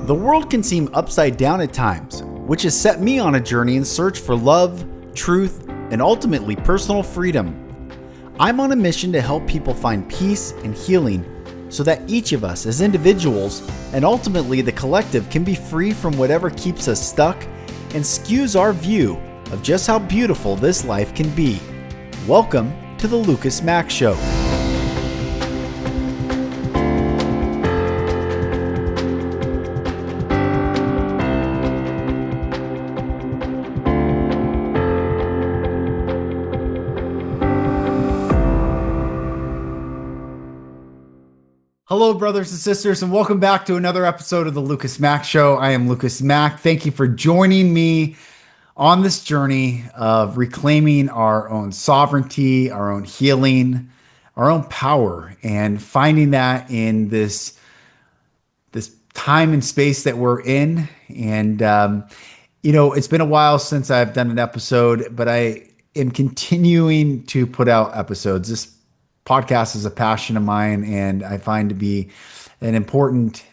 The world can seem upside down at times, which has set me on a journey in search for love, truth, and ultimately personal freedom. I'm on a mission to help people find peace and healing so that each of us as individuals and ultimately the collective can be free from whatever keeps us stuck and skews our view of just how beautiful this life can be. Welcome to the Mack Show. Hello, brothers and sisters, and welcome back to another episode of the Mack Show. I am Mack. Thank you for joining me on this journey of reclaiming our own sovereignty, our own healing, our own power, and finding that in this time and space that we're in. And it's been a while since I've done an episode, but I am continuing to put out episodes. This podcast is a passion of mine, and I find to be an important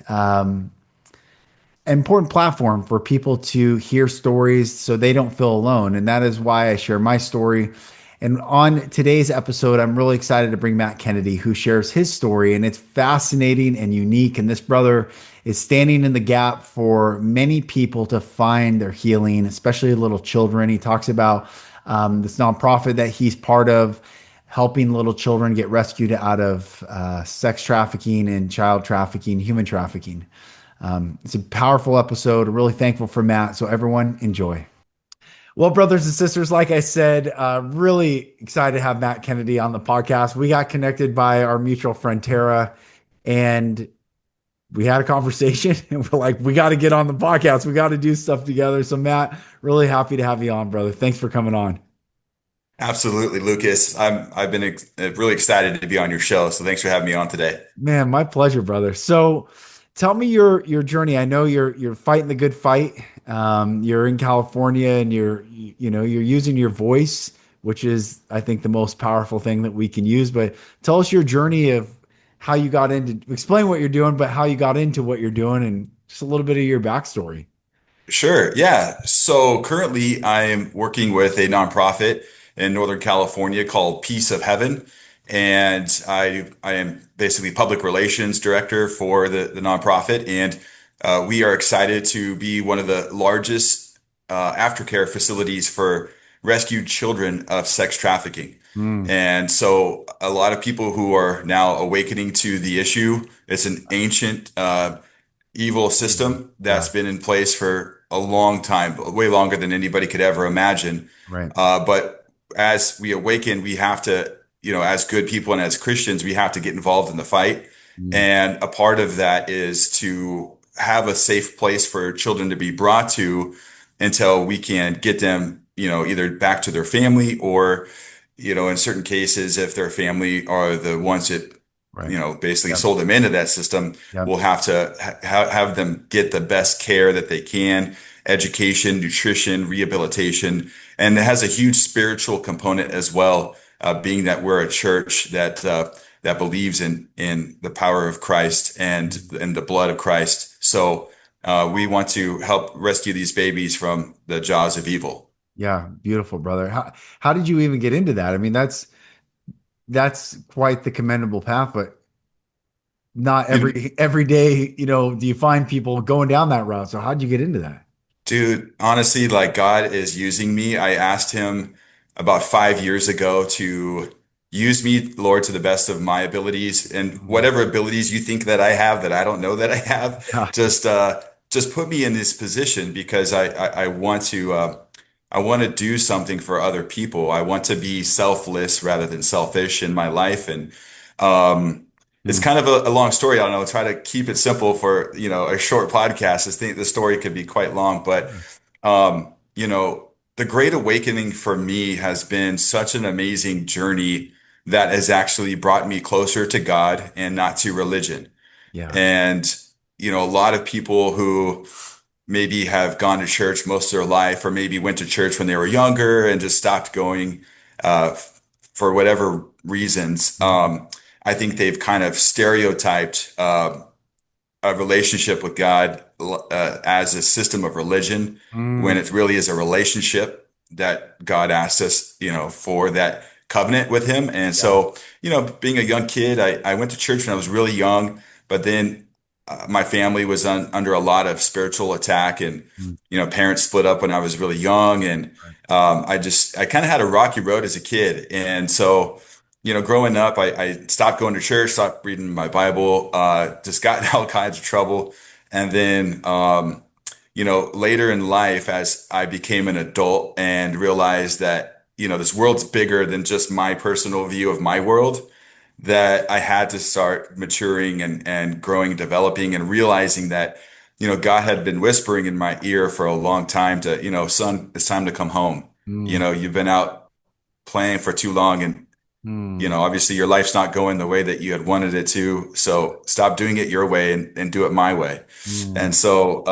platform for people to hear stories so they don't feel alone. And that is why I share my story. And on today's episode, I'm really excited to bring Matt Kennedy, who shares his story, and it's fascinating and unique. And this brother is standing in the gap for many people to find their healing, especially little children. He talks about this nonprofit that he's part of, helping little children get rescued out of sex trafficking and child trafficking, human trafficking. It's a powerful episode. I'm really thankful for Matt. So everyone enjoy. Well, brothers and sisters, like I said, really excited to have Matt Kennedy on the podcast. We got connected by our mutual friend, Tara, and we had a conversation and we're like, we got to get on the podcast. We got to do stuff together. So Matt, really happy to have you on, brother. Thanks for coming on. Absolutely, Lucas. I've been really excited to be on your show. So thanks for having me on today. Man, my pleasure, brother. So tell me your journey. I know you're fighting the good fight. You're in California and you're using your voice, which is, I think, the most powerful thing that we can use. But tell us your journey of how you got into, explain what you're doing, but how you got into what you're doing and just a little bit of your backstory. Sure. Yeah. So currently I am working with a nonprofit in Northern California called Peace of Heaven. And I am basically public relations director for the nonprofit. And we are excited to be one of the largest aftercare facilities for rescued children of sex trafficking. Mm, And so a lot of people who are now awakening to the issue, it's an ancient evil system yeah, that's been in place for a long time, way longer than anybody could ever imagine. right. But as we awaken, we have to, as good people and as Christians, we have to get involved in the fight. Mm, And a part of that is to have a safe place for children to be brought to until we can get them, either back to their family or, in certain cases, if their family are the ones that right. basically Yep. sold them into that system, Yep. we'll have to have them get the best care that they can, education, nutrition, rehabilitation, and it has a huge spiritual component as well, being that we're a church that believes in the power of Christ and the blood of Christ. So we want to help rescue these babies from the jaws of evil. Yeah. Beautiful, brother. How did you even get into that? I mean, that's quite the commendable path, but not You every day, do you find people going down that route? So how'd you get into that? Dude, honestly, like God is using me. I asked him about 5 years ago to use me, Lord, to the best of my abilities and Mhm. whatever abilities you think that I have that I don't know that I have. Yeah. Just put me in this position because I want I want to do something for other people. I want to be selfless rather than selfish in my life. And um, it's Mm, kind of a long story. I don't know. Try to keep it simple for, a short podcast. I think the story could be quite long, but sure. the Great Awakening for me has been such an amazing journey that has actually brought me closer to God and not to religion. Yeah. And, a lot of people who maybe have gone to church most of their life or maybe went to church when they were younger and just stopped going for whatever reasons. Mhm. I think they've kind of stereotyped a relationship with God as a system of religion when Mm, it really is a relationship that God asks us, for that covenant with Him. And yeah. so, being a young kid, I went to church when I was really young, but then my family was under a lot of spiritual attack, and Mm, parents split up when I was really young, and right. I kind of had a rocky road as a kid, and so. Growing up, I stopped going to church, stopped reading my Bible, just got in all kinds of trouble. And then, later in life, as I became an adult and realized that, this world's bigger than just my personal view of my world, that I had to start maturing and growing, developing, and realizing that, God had been whispering in my ear for a long time to, son, it's time to come home. Mm, You've been out playing for too long, and mm, obviously your life's not going the way that you had wanted it to. So stop doing it your way and do it my way. mm, And so,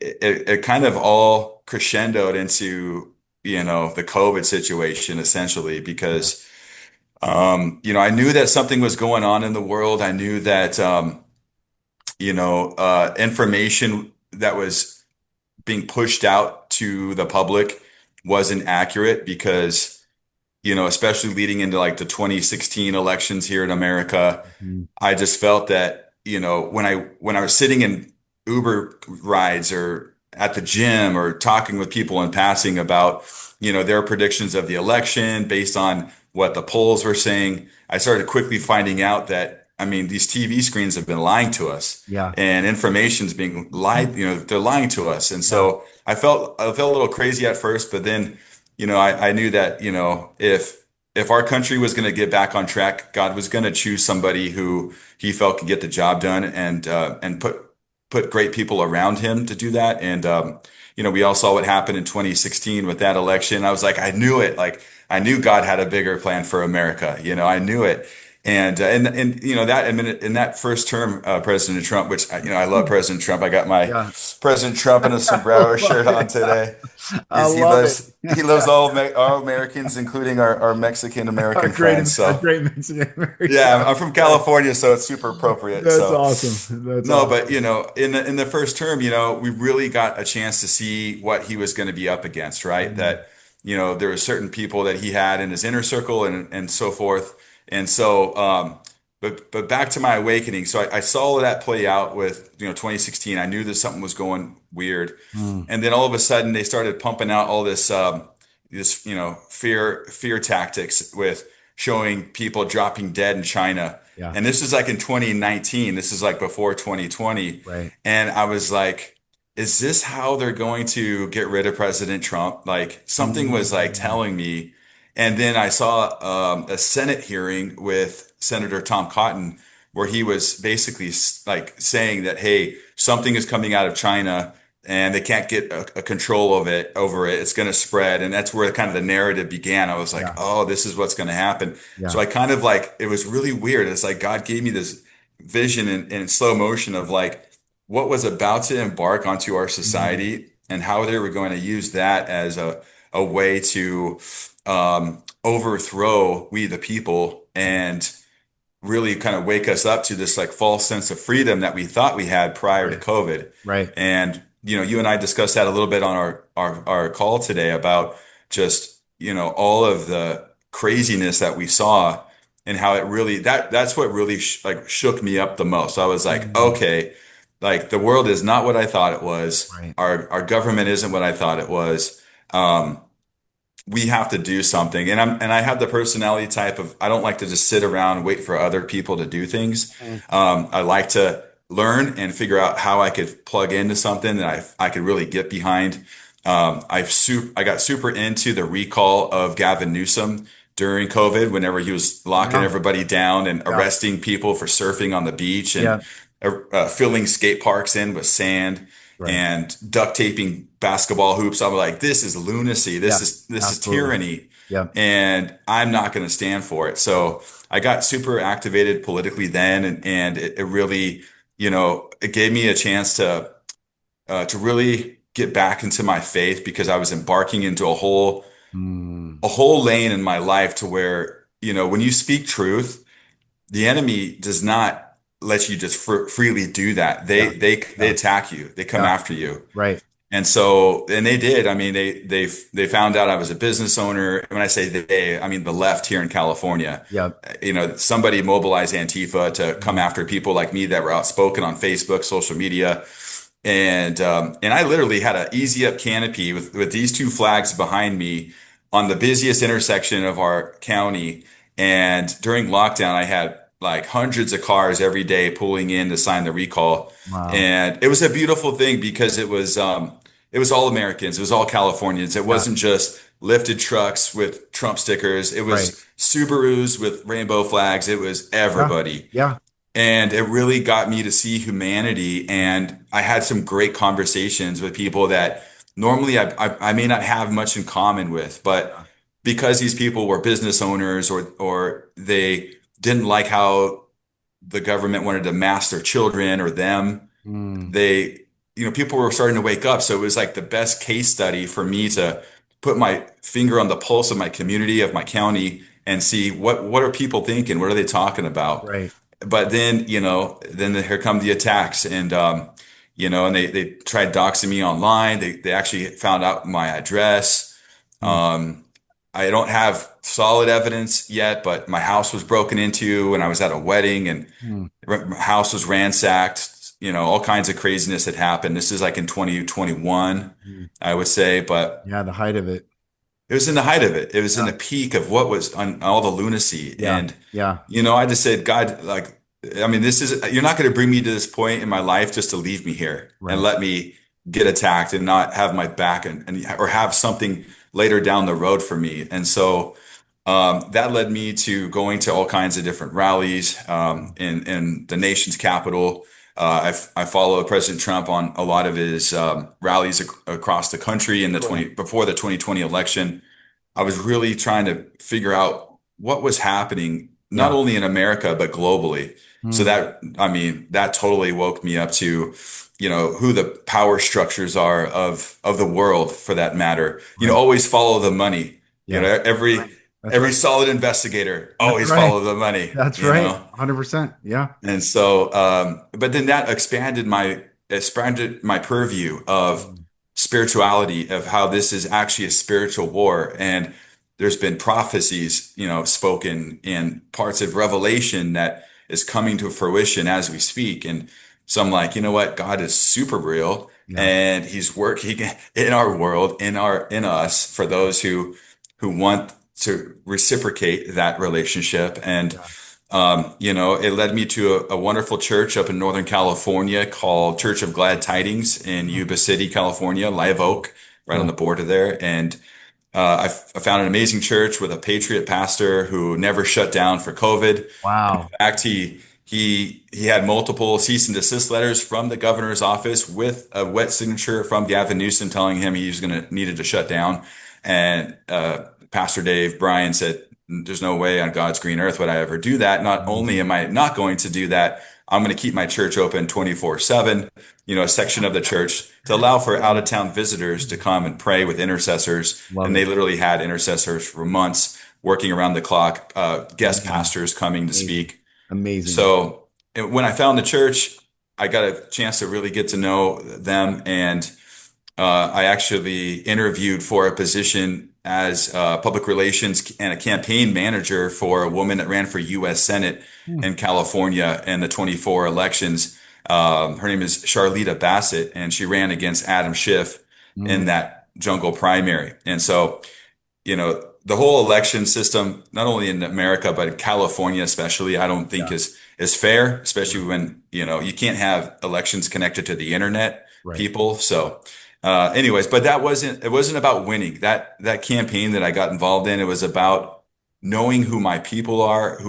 it kind of all crescendoed into, the COVID situation essentially, yeah. because, I knew that something was going on in the world. I knew that, information that was being pushed out to the public wasn't accurate because especially leading into like the 2016 elections here in America, Mm, I just felt that, when I was sitting in Uber rides or at the gym or talking with people in passing about, their predictions of the election based on what the polls were saying, I started quickly finding out that, I mean, these TV screens have been lying to us yeah. and information's being lied, they're lying to us. And Yeah. so I felt a little crazy at first, but then, I knew that, if our country was going to get back on track, God was going to choose somebody who he felt could get the job done and put great people around him to do that. And we all saw what happened in 2016 with that election. I was like, I knew it. Like I knew God had a bigger plan for America. I knew it. And that, I mean, in that first term, President Trump, which I love President Trump. I got my Yeah. President Trump in a I sombrero love shirt on it. today. I He love it. loves he loves all Americans, including our Mexican A American great, friends. a So great Mexican American. yeah, I I'm love from that. California, so it's super appropriate. That's So awesome. That's no, but awesome. in the first term, we really got a chance to see what he was going to be up against, right? Mm, That there were certain people that he had in his inner circle and so forth. And so, but back to my awakening. So I saw that play out with 2016. I knew that something was going weird, mm, and then all of a sudden they started pumping out all this fear tactics with showing people dropping dead in China. yeah. And this is like in 2019. This is like before 2020. Right. And I was like, is this how they're going to get rid of President Trump? Like something was like Mm, telling me. And then I saw a Senate hearing with Senator Tom Cotton where he was basically like saying that, hey, something is coming out of China and they can't get a control of it over it. It's going to spread. And that's where kind of the narrative began. I was like, yeah. oh, this is what's going to happen. So Yeah. I kind of like, it was really weird. It's like God gave me this vision in slow motion of like what was about to embark onto our Mm, society and how they were going to use that as a way to overthrow we the people and really kind of wake us up to this like false sense of freedom that we thought we had prior to right. COVID. Right. And, you and I discussed that a little bit on our call today about just, all of the craziness that we saw and how it really, that's what really like shook me up the most. I was like, Mm, okay, like the world is not what I thought it was. right. Our government isn't what I thought it was. Um, we have to do something. And I have the personality type of I don't like to just sit around and wait for other people to do things. Mm, I like to learn and figure out how I could plug into something that I could really get behind. I got super into the recall of Gavin Newsom during COVID, whenever he was locking yeah. everybody down and Yeah. arresting people for surfing on the beach and Yeah. filling skate parks in with sand Right. and duct taping basketball hoops. I'm like, this is lunacy. This Yeah. is this is Absolutely. tyranny, Yeah. and I'm not going to stand for it. So I got super activated politically then, and it really, it gave me a chance to really get back into my faith because I was embarking into Mm, a whole lane in my life to where when you speak truth, the enemy does not. let you just freely do that. Yeah. They Yeah. attack you. They come Yeah. after you. Right. And they did. I mean, they found out I was a business owner. When I say they, I mean the left here in California. Yeah. Somebody mobilized Antifa to come Mm. after people like me that were outspoken on Facebook, social media. And I literally had an easy up canopy with these two flags behind me on the busiest intersection of our county. And during lockdown, I had like hundreds of cars every day pulling in to sign the recall. Wow. And it was a beautiful thing because it was all Americans, it was all Californians. It Yeah. wasn't just lifted trucks with Trump stickers. It Right. was Subarus with rainbow flags. It was Yeah. everybody. Yeah. And it really got me to see humanity. And I had some great conversations with people that normally I may not have much in common with, but Yeah. because these people were business owners or they didn't like how the government wanted to mask their children or them, Mm. they, people were starting to wake up. So it was like the best case study for me to put my finger on the pulse of my community, of my county, and see what are people thinking? What are they talking about? Right. But then, here come the attacks and they tried doxing me online. They actually found out my address. Mm. Um, I don't have solid evidence yet, but my house was broken into and I was at a wedding and Mm. my house was ransacked. All kinds of craziness had happened. This is like in 2021, Mm. I would say, but Yeah. The height of it. it was in the height of it. It was in Yeah. the peak of what was on all the lunacy. Yeah. And, Yeah. I just said, God, like, I mean, you're not going to bring me to this point in my life just to leave me here and Right. let me get attacked and not have my back or have something later down the road for me. And so, that led me to going to all kinds of different rallies, Mm. in the nation's capital. I follow President Trump on a lot of his, rallies across the country Cool. before the 2020 election. I was really trying to figure out what was happening, not Yeah. only in America, but globally. So Mm. I mean, that totally woke me up to, who the power structures are of the world for that matter. Right. Always follow the money. Yeah. Every Right. That's right. solid investigator That's always right. follow the money, That's right. 100%. Yeah. and so, but then that expanded my purview of Mm. spirituality, of how this is actually a spiritual war. And there's been prophecies, spoken in parts of Revelation that is coming to fruition as we speak. And so I'm like, you know what? God is super real Yeah. and he's working in our world, in us for those who want to reciprocate that relationship. And Yeah. it led me to a wonderful church up in Northern California called Church of Glad Tidings in Mm. Yuba City, California, Live Cool. Oak, right on Cool. the border there. And I found an amazing church with a patriot pastor who never shut down for COVID. In Wow. fact, he had multiple cease and desist letters from the governor's office with a wet signature from Gavin Newsom telling him he was needed to shut down. And Pastor Dave Bryan said, "There's no way on God's green earth would I ever do that. Not only Amazing. am I not going to do that, I'm going to keep my church open 24/7." A section of the church to allow for out of Wow. town visitors to come and pray with intercessors. Love And it. they literally had intercessors for months working around the clock, guest Amazing. pastors coming to Amazing. speak. Amazing. So when I found the church, I got a chance to really get to know them. And I actually interviewed for a position as public relations and a campaign manager for a woman that ran for U.S. Senate Mm. in California in the 24 elections. Her name is Charlita Bassett, and she ran against Adam Schiff in Mm. that jungle primary. And so, the whole election system, not only in America, but in California especially, I don't think Yeah. is fair, especially Yeah. when, you can't have elections connected to the internet, Right. people. So, anyways, but it wasn't about winning. That campaign that I got involved in, it was about knowing who my people are,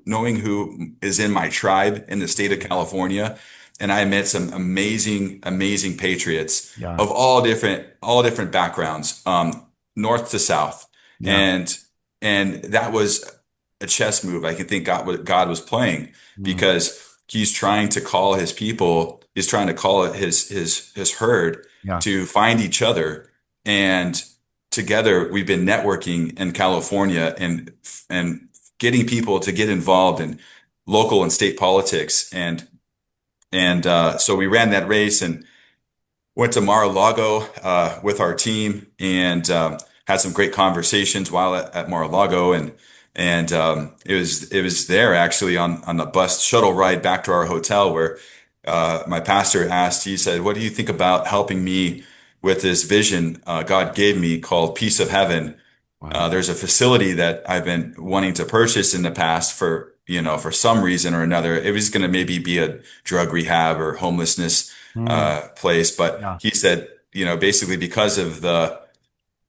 knowing who is in my tribe in the state of California. And I met some amazing, amazing patriots Yeah. of all different backgrounds, north to south. Yeah. And, and that was a chess move. I can think what God was playing Mm. because he's trying to call his people, he's trying to call it his herd Yeah. to find each other. And together we've been networking in California and getting people to get involved local and state politics, and so we ran that race and went to Mar-a-Lago with our team and had some great conversations while at Mar-a-Lago, and it was there actually on the bus shuttle ride back to our hotel where my pastor asked. He said, "What do you think about helping me with this vision God gave me called Peace of Heaven?" Wow. There's a facility that I've been wanting to purchase in the past for some reason or another. It was going to maybe be a drug rehab or homelessness Mm, place, but yeah. he said, basically because of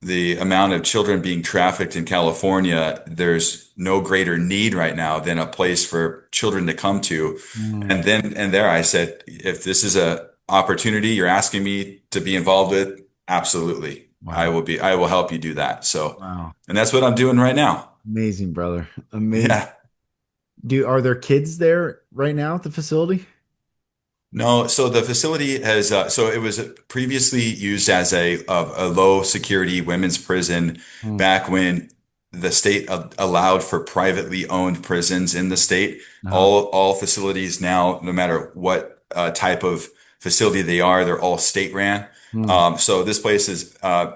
the amount of children being trafficked in California, there's no greater need right now than a place for children to come to. And Mm, then and there I said, if this is a opportunity you're asking me to be involved with, absolutely. wow. I will help you do that. So, Wow. and that's what I'm doing right now. Amazing, brother. Amazing. Yeah. Are there kids there right now at the facility? No, so the facility so it was previously used as a low security women's prison Mm, back when the state allowed for privately owned prisons in the state. no. All facilities now, no matter what type of facility they are, they're all state ran. Mm, So this place has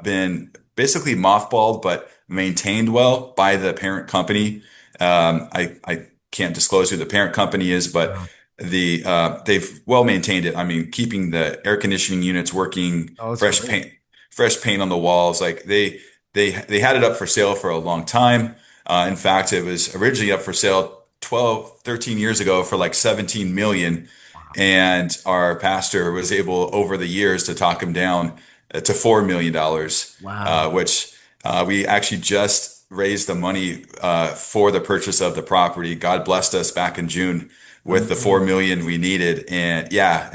been basically mothballed, but maintained well by the parent company. I can't disclose who the parent company is, but no. they've well maintained it. I mean, keeping the air conditioning units working, Oh, that's great. fresh paint on the walls. Like they had it up for sale for a long time. In fact, it was originally up for sale 12, 13 years ago for like 17 million. Wow. And our pastor was able over the years to talk him down to $4 million, Wow. which we actually just raised the money for the purchase of the property. God blessed us back in June with the 4 million we needed, and yeah,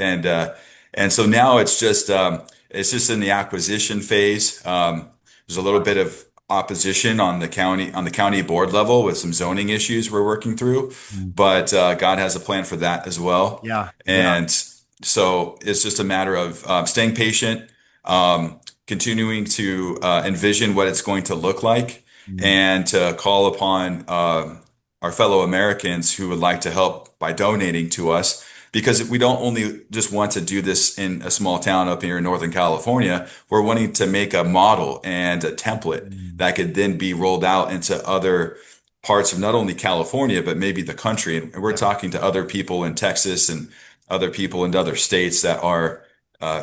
and so now it's just in the acquisition phase. There's a little bit of opposition on the county board level with some zoning issues we're working through, Mm, but God has a plan for that as well, yeah. Yeah. and so it's just a matter of staying patient, um, continuing to envision what it's going to look like, Mm, and to call upon our fellow Americans who would like to help by donating to us. Because we don't only just want to do this in a small town up here in Northern California, we're wanting to make a model and a template mm, that could then be rolled out into other parts of not only California, but maybe the country. And we're yeah. talking to other people in Texas and other people in other states that are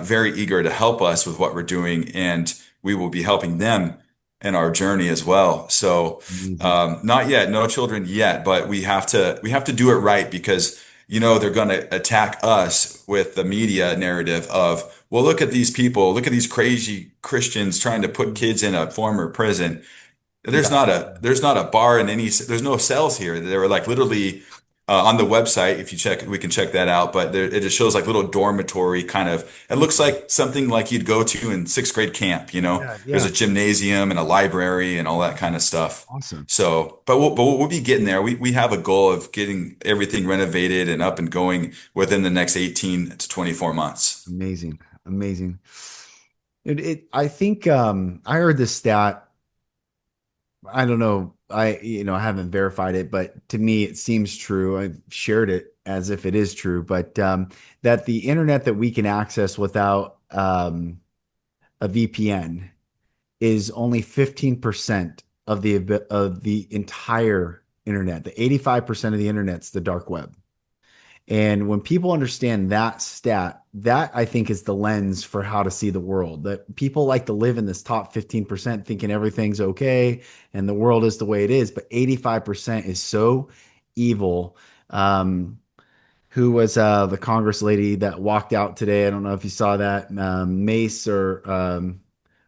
very eager to help us with what we're doing. And we will be helping them in our journey as well. So, Amazing. not yet, no children yet, but we have to do it right because they're going to attack us with the media narrative of, well, look at these people, look at these crazy Christians trying to put Mm, kids in a former prison. There's yeah. not a there's not a bar in there's no cells here. They were like literally on the website. If you check, we can check that out. But it just shows like little dormitory kind of. It looks Mm, like something like you'd go to in sixth grade camp. yeah. There's Yeah. a gymnasium and a library and all that kind of stuff. Awesome. So, but we'll be getting there. We have a goal of getting everything renovated and up and going within the next 18 to 24 months. Amazing. Amazing. I think I heard this stat. I don't know. I haven't verified it, but to me it seems true. I've shared it as if it is true, but that the internet that we can access without a VPN is only 15% of the entire internet. The 85% of the internet's the dark web. And when people understand that stat, that I think is the lens for how to see the world. That people like to live in this top 15% thinking everything's okay and the world is the way it is, but 85% is so evil. Who was the Congress lady that walked out today? I don't know if you saw that. Mace or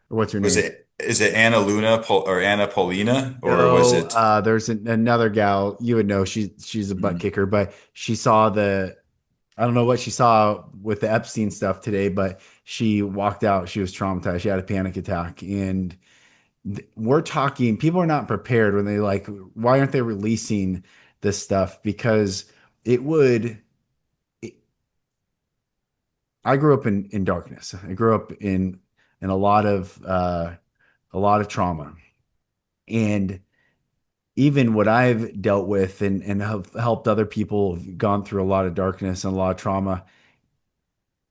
what's her Was name? it is it Anna Luna or Anna Paulina or was No, it? there's another gal you would know. She's a butt Mhm. kicker, but she saw the I don't know what she saw with the Epstein stuff today, but she walked out. She was traumatized. She had a panic attack. And we're talking, people are not prepared when they like, why aren't they releasing this stuff? Because it would, it, I grew up in darkness. I grew up in a lot of trauma. And even what I've dealt with and have helped other people who've gone through a lot of darkness and a lot of trauma,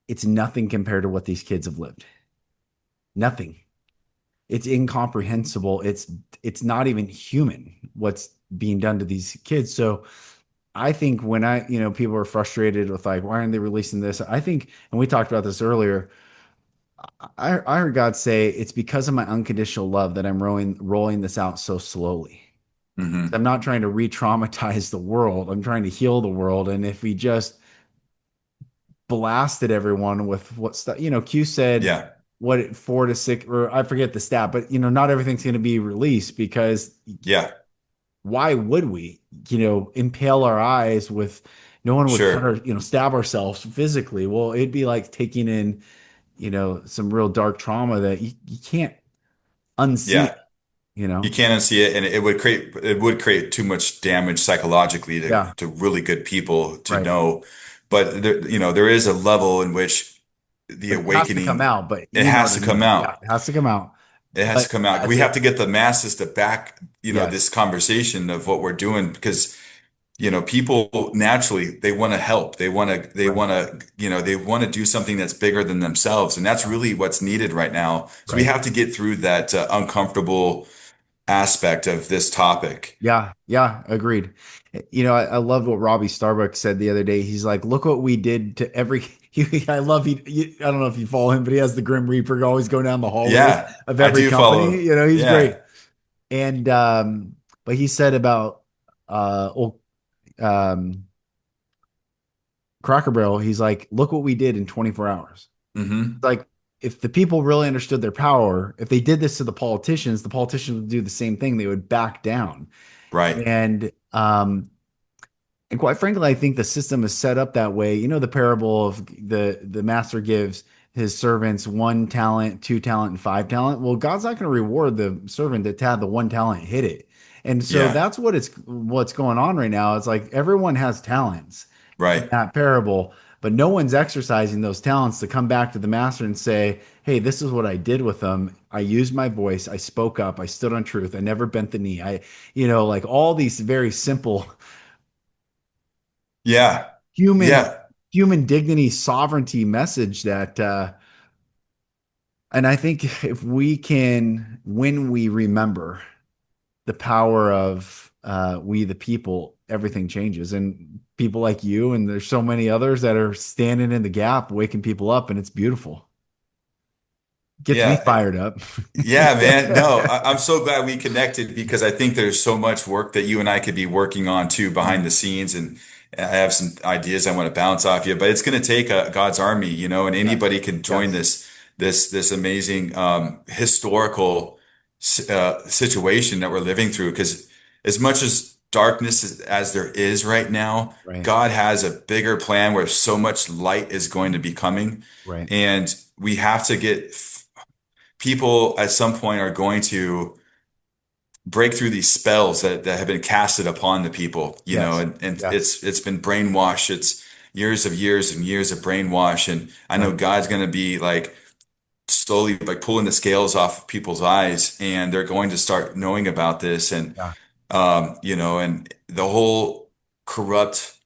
it's nothing compared to what these kids have lived. Nothing. It's incomprehensible. It's not even human what's being done to these kids. So I think when people are frustrated with like, why aren't they releasing this? I think, and we talked about this earlier, I heard God say it's because of my unconditional love that I'm rolling this out so slowly. Hmm. I'm not trying to re-traumatize the world. I'm trying to heal the world. And if we just blasted everyone with what stuff, Q said Yeah. what 4 to 6, or I forget the stat, but not everything's going to be released because Yeah. why would we, impale our eyes with no one would cut our, Sure. stab ourselves physically. Well, it'd be like taking in, some real dark trauma that you can't unsee, Yeah. you You know? can't unsee it, and it would create too much damage psychologically Yeah, to really good people to right. know. But there is a level in which the But it has to come awakening, out. But it you know has what I to come mean? Yeah, out. it has to come out. It has But to come out. as We have it, to get the masses to back, this yes, conversation of what we're doing because, people naturally they want to help. right, They want to do something that's bigger than themselves, and that's yeah, really what's needed right now. So we right. have to get through that uncomfortable aspect of this topic. Yeah, yeah, agreed. I loved what Robbie Starbucks said the other day. He's like, "Look what we did to every." I love I don't know if you follow him, but he has the Grim Reaper always going down the hallways Yeah, of I every do company. follow. He's great. Yeah. And but he said about old um Cracker Barrel, he's like, "Look what we did in 24 hours." Hmm. Like, if the people really understood their power, if they did this to the politicians would do the same thing. They would back down. Right. And and quite frankly, I think the system is set up that way. The parable of the master gives his servants 1 talent, 2 talent, and 5 talent. Well, God's not going to reward the servant that had the 1 talent and hit it. And so Yeah. that's what's going on right now. It's like everyone has talents in Right. that parable, but no one's exercising those talents to come back to the master and say, "Hey, this is what I did with them. I used my voice. I spoke up. I stood on truth. I never bent the knee. Like all these very simple Yeah. human Yeah. human dignity sovereignty message that and I think if we can, when we remember the power of we the people, everything changes. And people like you and there's so many others that are standing in the gap waking people up, and it's beautiful. Gets me Yeah. fired up. Yeah, man. No, I'm so glad we connected because I think there's so much work that you and I could be working on too behind the scenes. And I have some ideas I want to bounce off you, but it's going to take God's army, and Yes, anybody can join yes, this amazing historical situation that we're living through. Because as much as darkness as there is right now, right, God has a bigger plan where so much light is going to be coming, right, and we have to get people at some point are going to break through these spells that have been casted upon the people, yes, and yes, it's been brainwash. It's years and years of brainwash. And I know right, God's going to be like slowly like pulling the scales off of people's eyes, and they're going to start knowing about this. And, yeah, and the whole corrupt,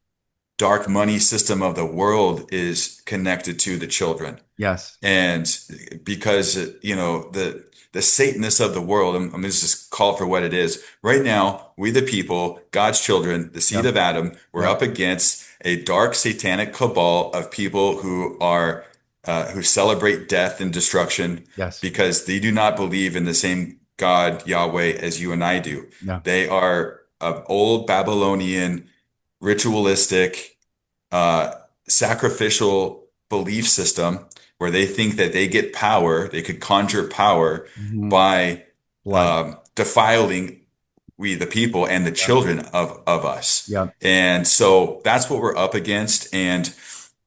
dark money system of the world is connected to the children. yes, And because, the Satanists of the world, I'm going to just call it for what it is. Right now, we the people, God's children, the seed yep, of Adam, we're yep, up against a dark satanic cabal of people who celebrate death and destruction yes, because they do not believe in the same God, Yahweh, as you and I do. yeah, They are of old Babylonian, ritualistic, uh, sacrificial belief system where they think that they get power, they could conjure power mhm. by Blood, defiling we the people and the yep, children of us. yep, And so that's what we're up against. And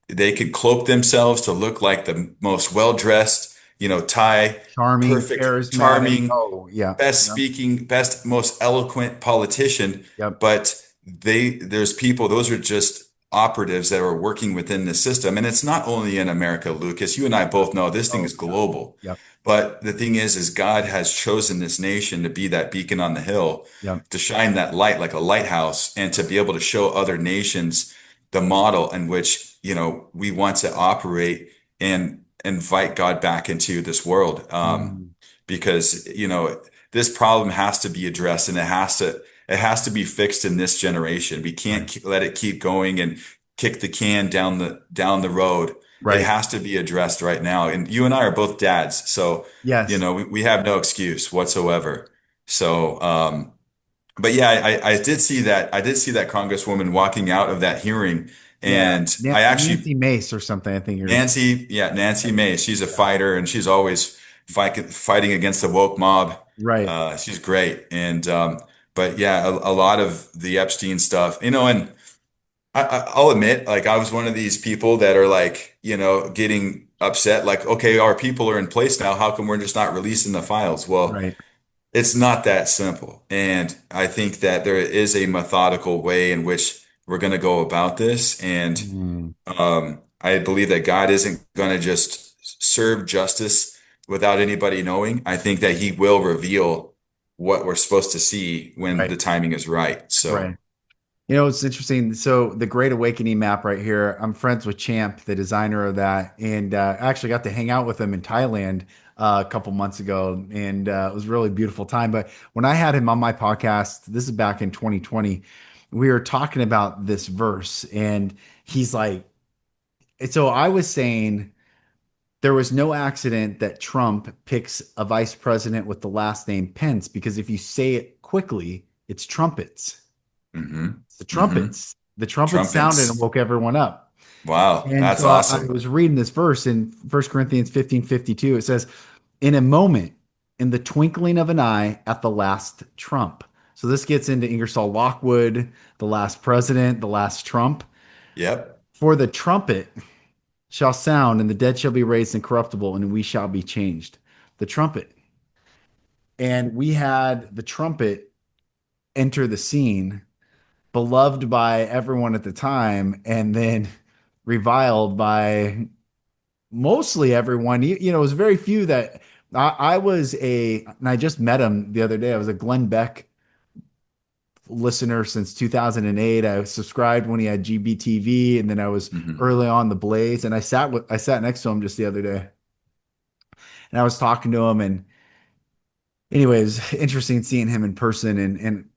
they could cloak themselves to look like the most well-dressed, tie, charming, perfect, charismatic. charming, Oh, yeah, best yep, speaking, best, most eloquent politician. yep, But there's people, those are just operatives that are working within the system. And it's not only in America, Lucas. You and I both know this thing Oh, is yeah. global. Yep. But the thing is God has chosen this nation to be that beacon on the hill, Yep. to shine that light like a lighthouse, and to be able to show other nations the model in which, we want to operate and invite God back into this world. Mm, Because, this problem has to be addressed, and it has to be fixed in this generation. We can't right. let it keep going and kick the can down the road. It Right. has to be addressed right now. And you and I are both dads, so Yes. we have no excuse whatsoever. So, but yeah, I did see that. I did see that Congresswoman walking out of that hearing, Yeah. and I actually Nancy Mace or something, I think you're. Nancy, yeah, Nancy May. She's a Yeah. fighter, and she's always fighting against the woke mob. Right. She's great, and but yeah, a lot of the Epstein stuff, and I'll admit, like I was one of these people that are like, getting upset, like, okay, our people are in place now. How come we're just not releasing the files? Well, Right. it's not that simple, and I think that there is a methodical way in which we're going to go about this, and Mm, I believe that God isn't going to just serve justice without anybody knowing. I think that He will reveal what we're supposed to see when right. the timing is right. So, Right. It's interesting. So the Great Awakening map right here, I'm friends with Champ, the designer of that, and I actually got to hang out with him in Thailand a couple months ago, and it was a really beautiful time. But when I had him on my podcast, this is back in 2020, we were talking about this verse, and he's like, and so I was saying there was no accident that Trump picks a vice president with the last name Pence, because if you say it quickly, it's trumpets. hmm It's the hmm trumpets. The trumpets sounded and Trumpets. woke everyone up. Wow, And that's so I awesome. was reading this verse in 1 Corinthians 15:52. It says, in a moment, in the twinkling of an eye, at the last trump. So this gets into Ingersoll Lockwood, the last president, the last Trump. Yep. For the trumpet shall sound, and the dead shall be raised incorruptible, and we shall be changed. The trumpet. And we had the trumpet enter the scene, beloved by everyone at the time, and then reviled by mostly everyone. It was very few that I was and I just met him the other day. I was a Glenn Beck listener since 2008. I subscribed when he had GBTV, and then I was hmm early on the Blaze, and I sat next to him just the other day, and I was talking to him, and anyways, interesting seeing him in person, and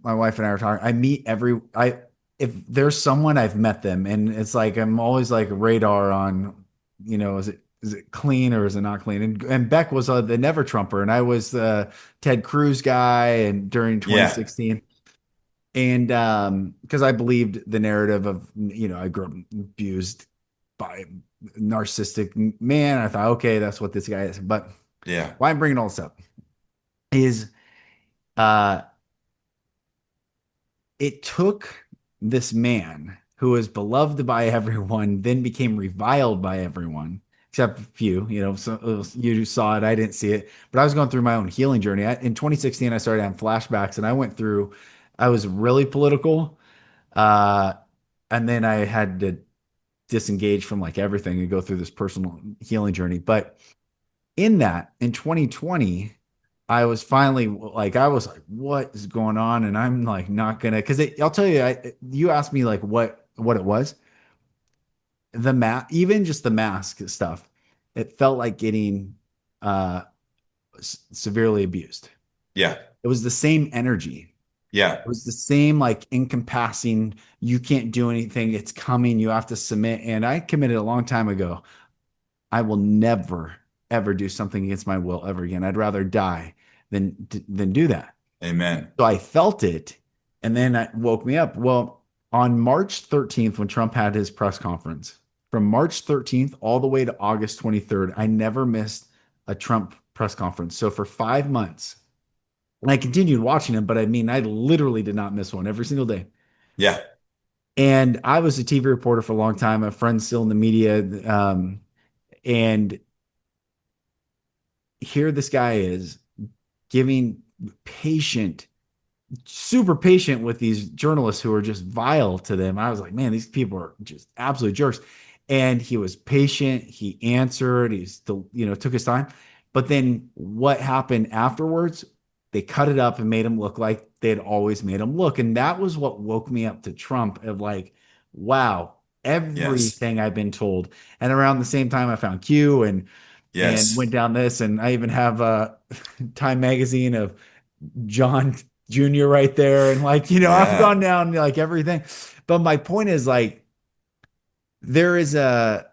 my wife and I were talking. I meet I if there's someone, I've met them, and it's like I'm always like radar on, is it clean or is it not clean? And Beck was the Never Trumper, and I was the Ted Cruz guy, and during Yeah. 2016, and because I believed the narrative of, I grew up abused by a narcissistic man. I thought, okay, that's what this guy is. But Yeah. why I'm bringing all this up is uh it took this man who was beloved by everyone, then became reviled by everyone, except a few. So you saw it, I didn't see it, but I was going through my own healing journey. In 2016, I started having flashbacks, and I was really political, uh, and then I had to disengage from like everything and go through this personal healing journey. But in 2020, I was like, what is going on? And I'm like, not gonna, because I'll tell you, you asked me like what it was. Even just the mask stuff, it felt like getting uh severely abused. Yeah. It was the same energy. Yeah. It was the same like encompassing, you can't do anything, it's coming, you have to submit. And I committed a long time ago, I will never ever do something against my will ever again. I'd rather die than do that. Amen. So I felt it, and then it woke me up. Well, on March 13th, when Trump had his press conference, from March 13th all the way to August 23rd, I never missed a Trump press conference. So for 5 months, and I continued watching him, but I mean, I literally did not miss one every single day. Yeah. And I was a TV reporter for a long time, a friend still in the media. And here this guy is giving patient, super patient with these journalists who are just vile to them. I was like, man, these people are just absolute jerks. And he was patient. He answered. He still, took his time. But then what happened afterwards? They cut it up and made him look like they'd always made him look. And that was what woke me up to Trump of like, wow, Yes. everything I've been told. And around the same time, I found Q and went Yes. down this. And I even have a Time magazine of John Jr. right there. And like, I've Yeah. gone down like everything. But my point is like there is a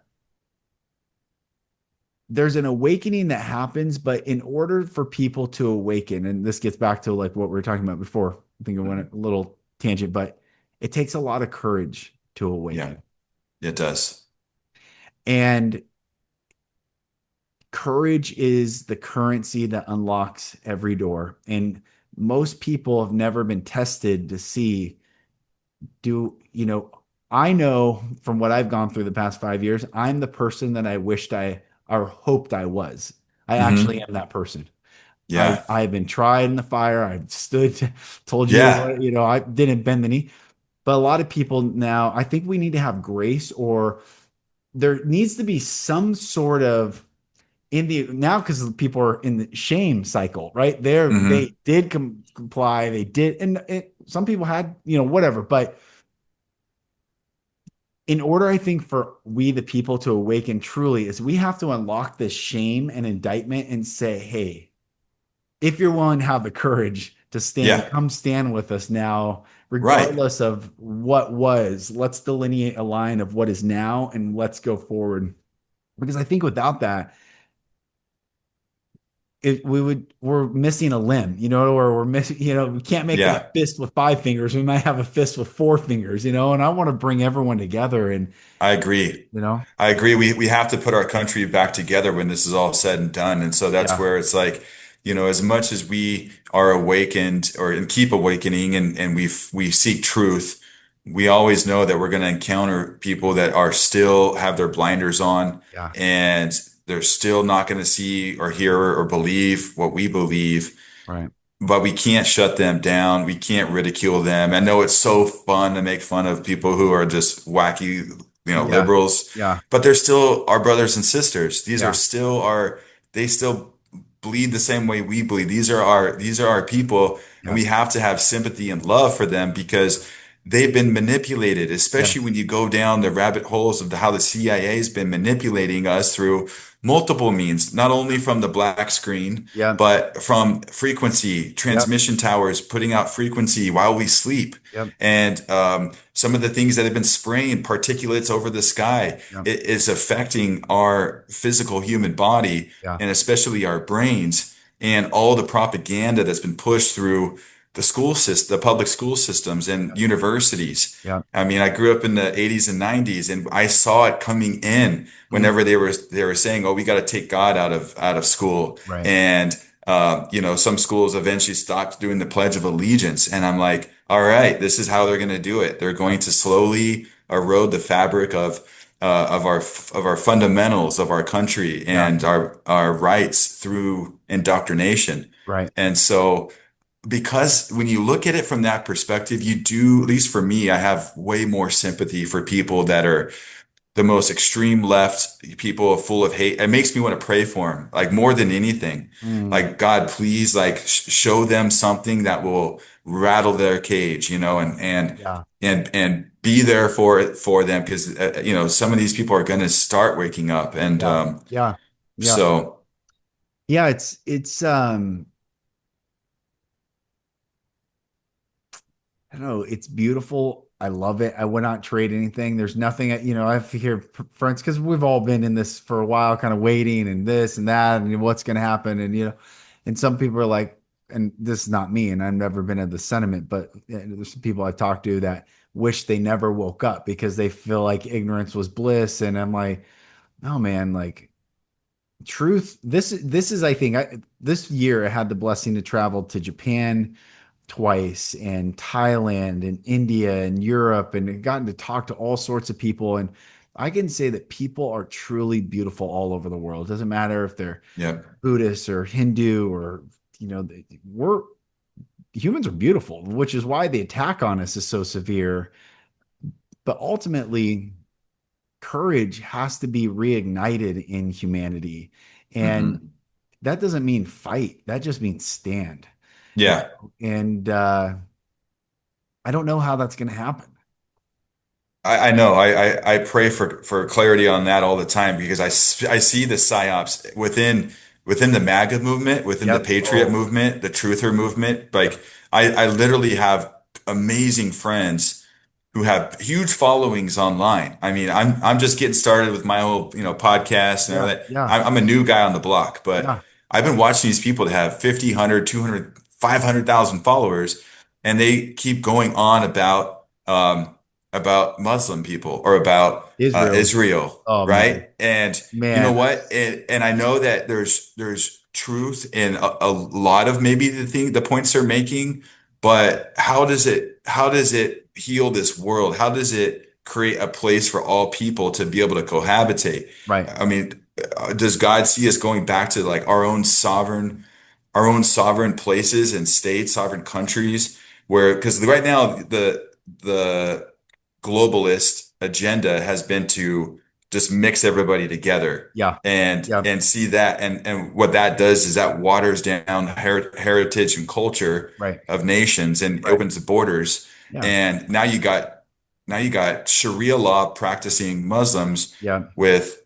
there's an awakening that happens, but in order for people to awaken, and this gets back to like what we were talking about before, I think I went Mhm. a little tangent, but it takes a lot of courage to Yeah, awaken. it does. And courage is the currency that unlocks every door. And most people have never been tested to see do I know from what I've gone through the past 5 years, I'm the person that I wished I or hoped I was. I actually Hmm. am that person. Yeah. I've been tried in the fire. I've stood, told you Yeah. what, I didn't bend the knee. But a lot of people now, I think we need to have grace, or there needs to be some sort of in the now, because people are in the shame cycle, right? They Hmm. did comply, they did, and some people had, whatever, but in order, I think, for we the people to awaken truly, is we have to unlock this shame and indictment and say, hey, if you're willing to have the courage to stand, Yeah. come stand with us now, Right. regardless of what was. Let's delineate a line of what is now and let's go forward. Because I think without that, we're missing a limb, or we're missing, we can't make that Yeah. fist with 5 fingers. We might have a fist with 4 fingers, and I want to bring everyone together and, I agree. you know, I agree. We have to put our country back together when this is all said and done. And so that's yeah, where it's like, as much as we are awakened or and keep awakening and we seek truth, we always know that we're going to encounter people that are still have their blinders on yeah, and they're still not going to see or hear or believe what we believe. right. But we can't shut them down. We can't ridicule them. I know it's so fun to make fun of people who are just wacky, Yeah, liberals, yeah, but they're still our brothers and sisters. yeah, They still bleed the same way we bleed. These are our people, and yeah, we have to have sympathy and love for them because they've been manipulated, especially yes, when you go down the rabbit holes of how the CIA has been manipulating us through multiple means, not only from the black screen yeah, but from frequency, yep, transmission towers putting out frequency while we sleep. yep, And some of the things that have been spraying particulates over the sky, yep, it is affecting our physical human body yeah, and especially our brains and all the propaganda that's been pushed through the school system, the public school systems and yep, universities. yep. I mean, I grew up in the 80s and 90s and I saw it coming in Mm, whenever they were saying, "Oh, we got to take God out of school." right, And some schools eventually stopped doing the Pledge of Allegiance. And I'm like, all right, this is how they're going to do it. They're yep, going to slowly erode the fabric of our fundamentals of our country yeah, and our rights through indoctrination. right. And so because when you look at it from that perspective, you do, at least for me, I have way more sympathy for people that are the most extreme left, people full of hate. It makes me want to pray for them, like more than anything. Mm, Like, God, please, like show them something that will rattle their cage, yeah, and be there for it for them because some of these people are going to start waking up, and yeah, yeah, yeah, so yeah. It's I don't know. It's beautiful. I love it. I would not trade anything. There's nothing, I hear friends, because we've all been in this for a while, kind of waiting and this and that and what's going to happen. And some people are like, and this is not me, and I've never been of the sentiment, but there's some people I've talked to that wish they never woke up because they feel like ignorance was bliss. And I'm like, no, man, like truth. This is, I think, this year I had the blessing to travel to Japan twice and Thailand and India and Europe and gotten to talk to all sorts of people. And I can say that people are truly beautiful all over the world. It doesn't matter if they're yeah, Buddhist or Hindu or, we're humans are beautiful, which is why the attack on us is so severe. But ultimately, courage has to be reignited in humanity. And Hmm. that doesn't mean fight, that just means stand. You Yeah. know? And I don't know how that's going to happen. I know. I pray for clarity on that all the time because I see the psyops within the MAGA movement, within the Yep. Patriot Oh, movement, the Truther movement. yep. Like I literally have amazing friends who have huge followings online. I mean, I'm just getting started with my whole, podcast and Yeah. everything. Yeah. I'm a new guy on the block, but Yeah. I've been watching these people that have 50, 100, 200, 500,000 followers, and they keep going on about Muslim people or about Israel. Israel, Oh, man. right? And you know Man. what? And I know that there's truth in a lot of maybe the points they're making, but how does it heal this world? How does it create a place for all people to be able to cohabitate? Right. I mean, does God see us going back to like our own sovereign places and states, sovereign countries, where because right now the globalist agenda has been to just mix everybody together Yeah. and Yeah. and see that and what that does is that waters down heritage and culture Right. of nations and Right. opens the borders. Yeah. And now you got Sharia law practicing Muslims Yeah. with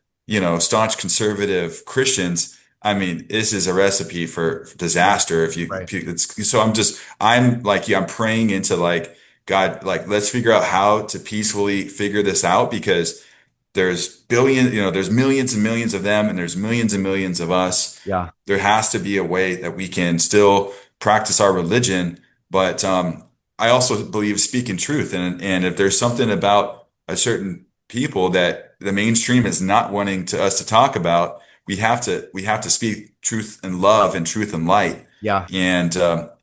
staunch conservative Christians. I mean, this is a recipe for Yeah. disaster Right. so I'm like you, I'm praying into like God, like let's figure out how to peacefully figure this out because there's millions and millions of them and there's millions and millions of us. Yeah. There has to be a way that we can still practice our religion, but I also believe speaking truth. And if there's something about a certain people that the mainstream is not wanting to us to talk about, we have to speak truth and love and truth and light, Yeah. Yeah.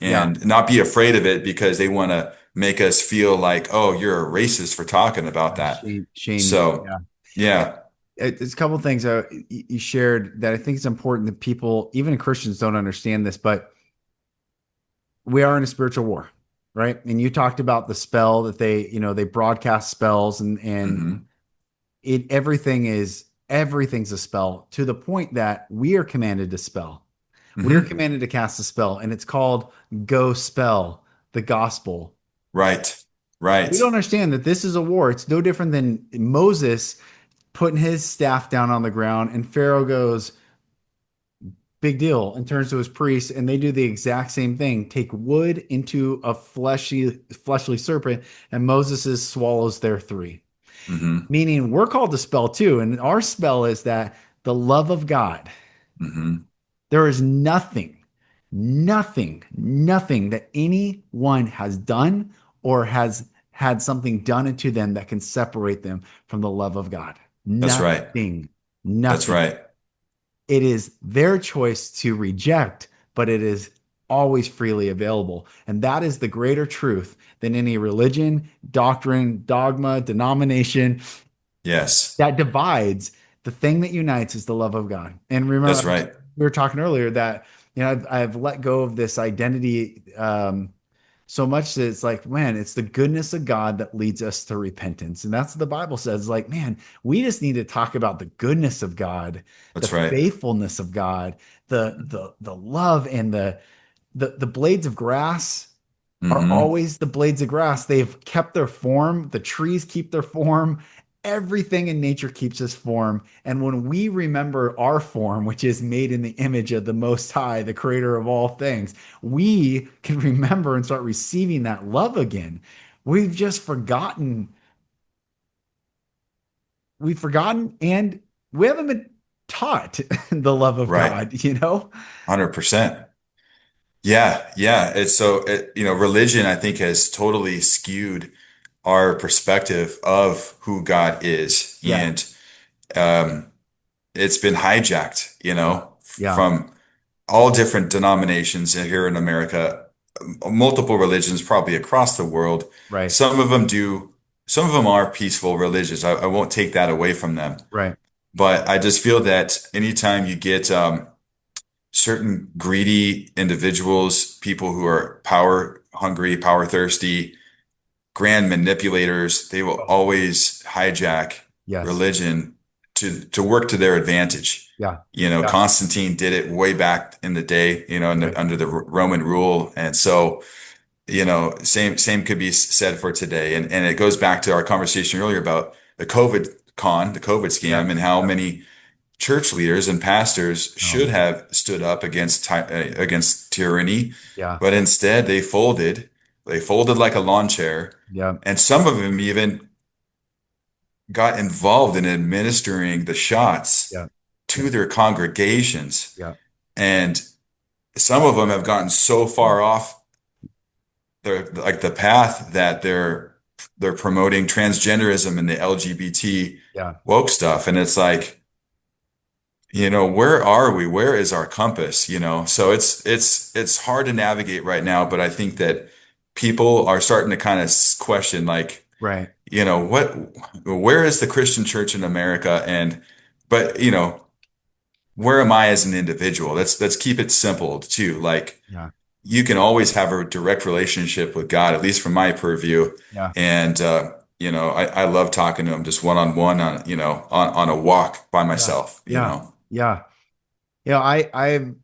and not be afraid of it because they want to make us feel like, oh, you're a racist for talking about that. Shame you. So, Yeah. yeah. It's a couple of things you shared that I think is important that people, even Christians, don't understand this, but we are in a spiritual war, right? And you talked about the spell that they broadcast spells and Hmm. everything's a spell to the point that we are commanded to spell. We are Hmm. commanded to cast a spell, and it's called go spell the gospel. Right. We Right. don't understand that this is a war. It's no different than Moses putting his staff down on the ground, and Pharaoh goes, big deal, and turns to his priests, and they do the exact same thing. Take wood into a fleshly serpent, and Moses swallows their three. Hmm. Meaning we're called to spell too. And our spell is that the love of God, Hmm. there is nothing that anyone has done or has had something done unto them that can separate them from the love of God. That's right. Nothing, That's nothing. right. It is their choice to reject, but it is always freely available. And that is the greater truth than any religion, doctrine, dogma, denomination Yes. that divides. The thing that unites is the love of God. And That's remember, right. we were talking earlier that I've let go of this identity so much that it's like, man, it's the goodness of God that leads us to repentance, and that's what the Bible says. Like, man, we just need to talk about the goodness of God, the That's right. faithfulness of God, the love and the blades of grass are Hmm. always the blades of grass. They've kept their form. The trees keep their form. Everything in nature keeps its form. And when we remember our form, which is made in the image of the Most High, the creator of all things, we can remember and start receiving that love again. We've just forgotten. We've forgotten and we haven't been taught the love of Right. God. 100%. Yeah. Yeah. It's so, religion, I think, has totally skewed our perspective of who God is. Yeah. And um, it's been hijacked, Yeah. Yeah. from all different denominations here in America, multiple religions, probably across the world. Right. Some of them do, some of them are peaceful religions. I won't take that away from them. Right. But I just feel that anytime you get certain greedy individuals, people who are power hungry, power thirsty, grand manipulators, they will Oh, always hijack yes. religion to work to their advantage. Yeah. You know, Yeah. Constantine did it way back in the day, you know, Right. under the Roman rule. And so, you know, same could be said for today. And it goes back to our conversation earlier about the COVID Yeah. scam, and how Yeah. many church leaders and pastors Oh should man. have stood up against tyranny, Yeah. but instead they folded. They folded like a lawn chair, Yeah. and some of them even got involved in administering the shots Yeah. Yeah. to their congregations. Yeah. And some of them have gotten so far off the path that they're promoting transgenderism and the LGBT Yeah. woke stuff. And it's like, you know, where are we? Where is our compass? You know, so it's hard to navigate right now, but I think that people are starting to kind of question, like, Right. you know, where is the Christian church in America? And but you know, where am I as an individual? Let's keep it simple too. Like, Yeah. you can always have a direct relationship with God, at least from my purview. Yeah. And you know, I love talking to him just one on one on, you know, on a walk by Yeah. myself, you Yeah. know. Yeah. You know, I've,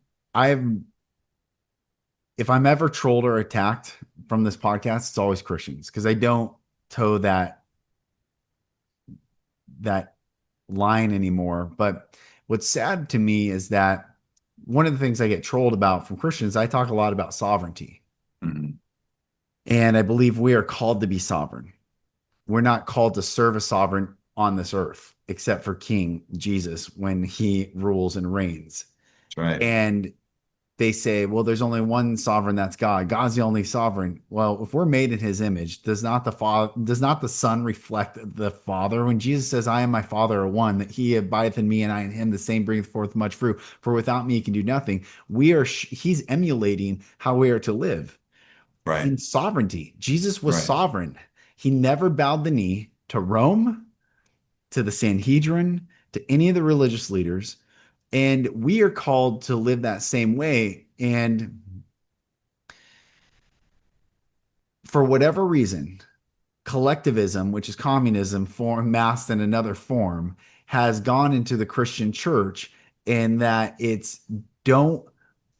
if I'm ever trolled or attacked from this podcast, it's always Christians because I don't toe that line anymore. But what's sad to me is that one of the things I get trolled about from Christians, I talk a lot about sovereignty. Mhm. And I believe we are called to be sovereign. We're not called to serve a sovereign on this earth, except for King Jesus when he rules and reigns. That's right. And they say, well, there's only one sovereign, that's God. God's the only sovereign. Well, if we're made in his image, does not the Son reflect the Father? When Jesus says, I and my Father are one, that he abideth in me and I in him, the same bringeth forth much fruit. For without me, he can do nothing. He's emulating how we are to live Right. in sovereignty. Jesus was Right. sovereign. He never bowed the knee to Rome, to the Sanhedrin, to any of the religious leaders. And we are called to live that same way. And for whatever reason, collectivism, which is communism form masked in another form, has gone into the Christian church, and that it's don't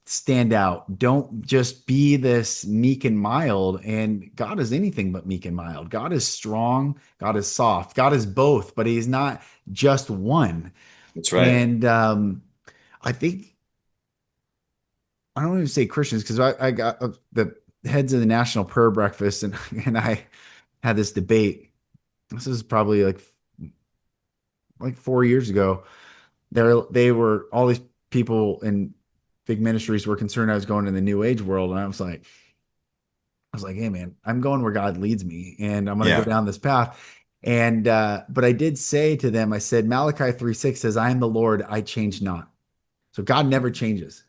stand out. Don't just be this meek and mild. And God is anything but meek and mild. God is strong. God is soft. God is both, but he's not just one. That's right. And I think, I don't even say Christians because I got the heads of the National Prayer Breakfast, and I had this debate. This is probably like 4 years ago. They were all these people in big ministries were concerned I was going in the new age world, and I was like, hey man, I'm going where God leads me, and I'm going to go Yeah. down this path. And but I did say to them, I said, Malachi 3:6 says, I am the Lord, I change not. So God never changes.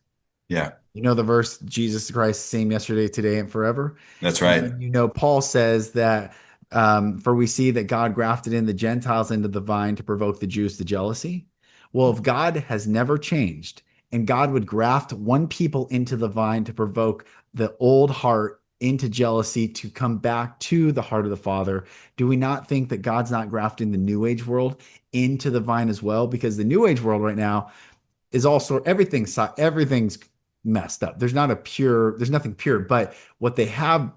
Yeah. You know the verse, Jesus Christ, same yesterday, today, and forever. That's And right. then you know Paul says that for we see that God grafted in the Gentiles into the vine to provoke the Jews to jealousy. Well, if God has never changed and God would graft one people into the vine to provoke the old heart into jealousy to come back to the heart of the Father, do we not think that God's not grafting the New Age world into the vine as well? Because the New Age world right now is also everything's messed up. There's nothing pure, but what they have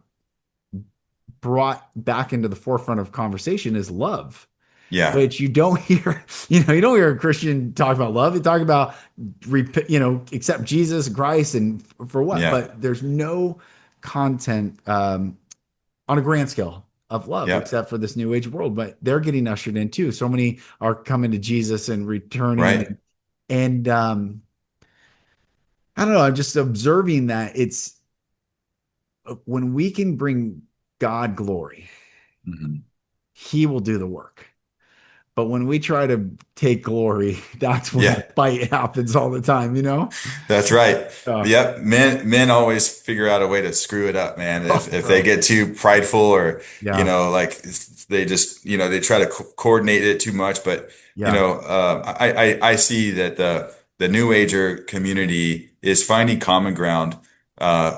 brought back into the forefront of conversation is love, Yeah. which you don't hear. You don't hear a Christian talk about love. You talk about, accept Jesus Christ and for what, Yeah. but there's no content on a grand scale of love Yep. except for this new age world, but they're getting ushered in too. So many are coming to Jesus and returning, Right. and I don't know. I'm just observing that it's when we can bring God glory, Mhm. he will do the work. But when we try to take glory, that's when the Yeah. fight happens all the time, you know? That's right. Uh, Yep. Men always figure out a way to screw it up, man. oh, If they bro. get too prideful, or, you Yeah. know, like they just, you know, they try to coordinate it too much. But, you Yeah. know, I see that the New Ager community is finding common ground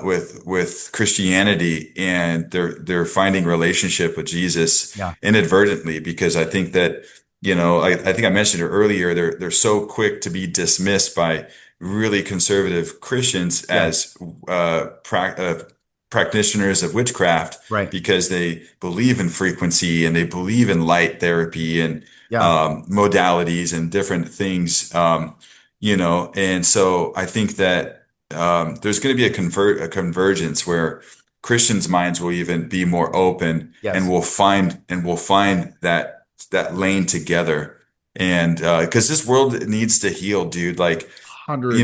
with Christianity, and they're finding relationship with Jesus Yeah. inadvertently, because I think that, I think I mentioned it earlier, they're so quick to be dismissed by really conservative Christians Yes. as practitioners of witchcraft, Right. because they believe in frequency and they believe in light therapy and Yeah. modalities and different things. And so I think that there's going to be a convergence where Christians' minds will even be more open, and Yes. we'll find that lane together. And because this world needs to heal, dude. Like, 100.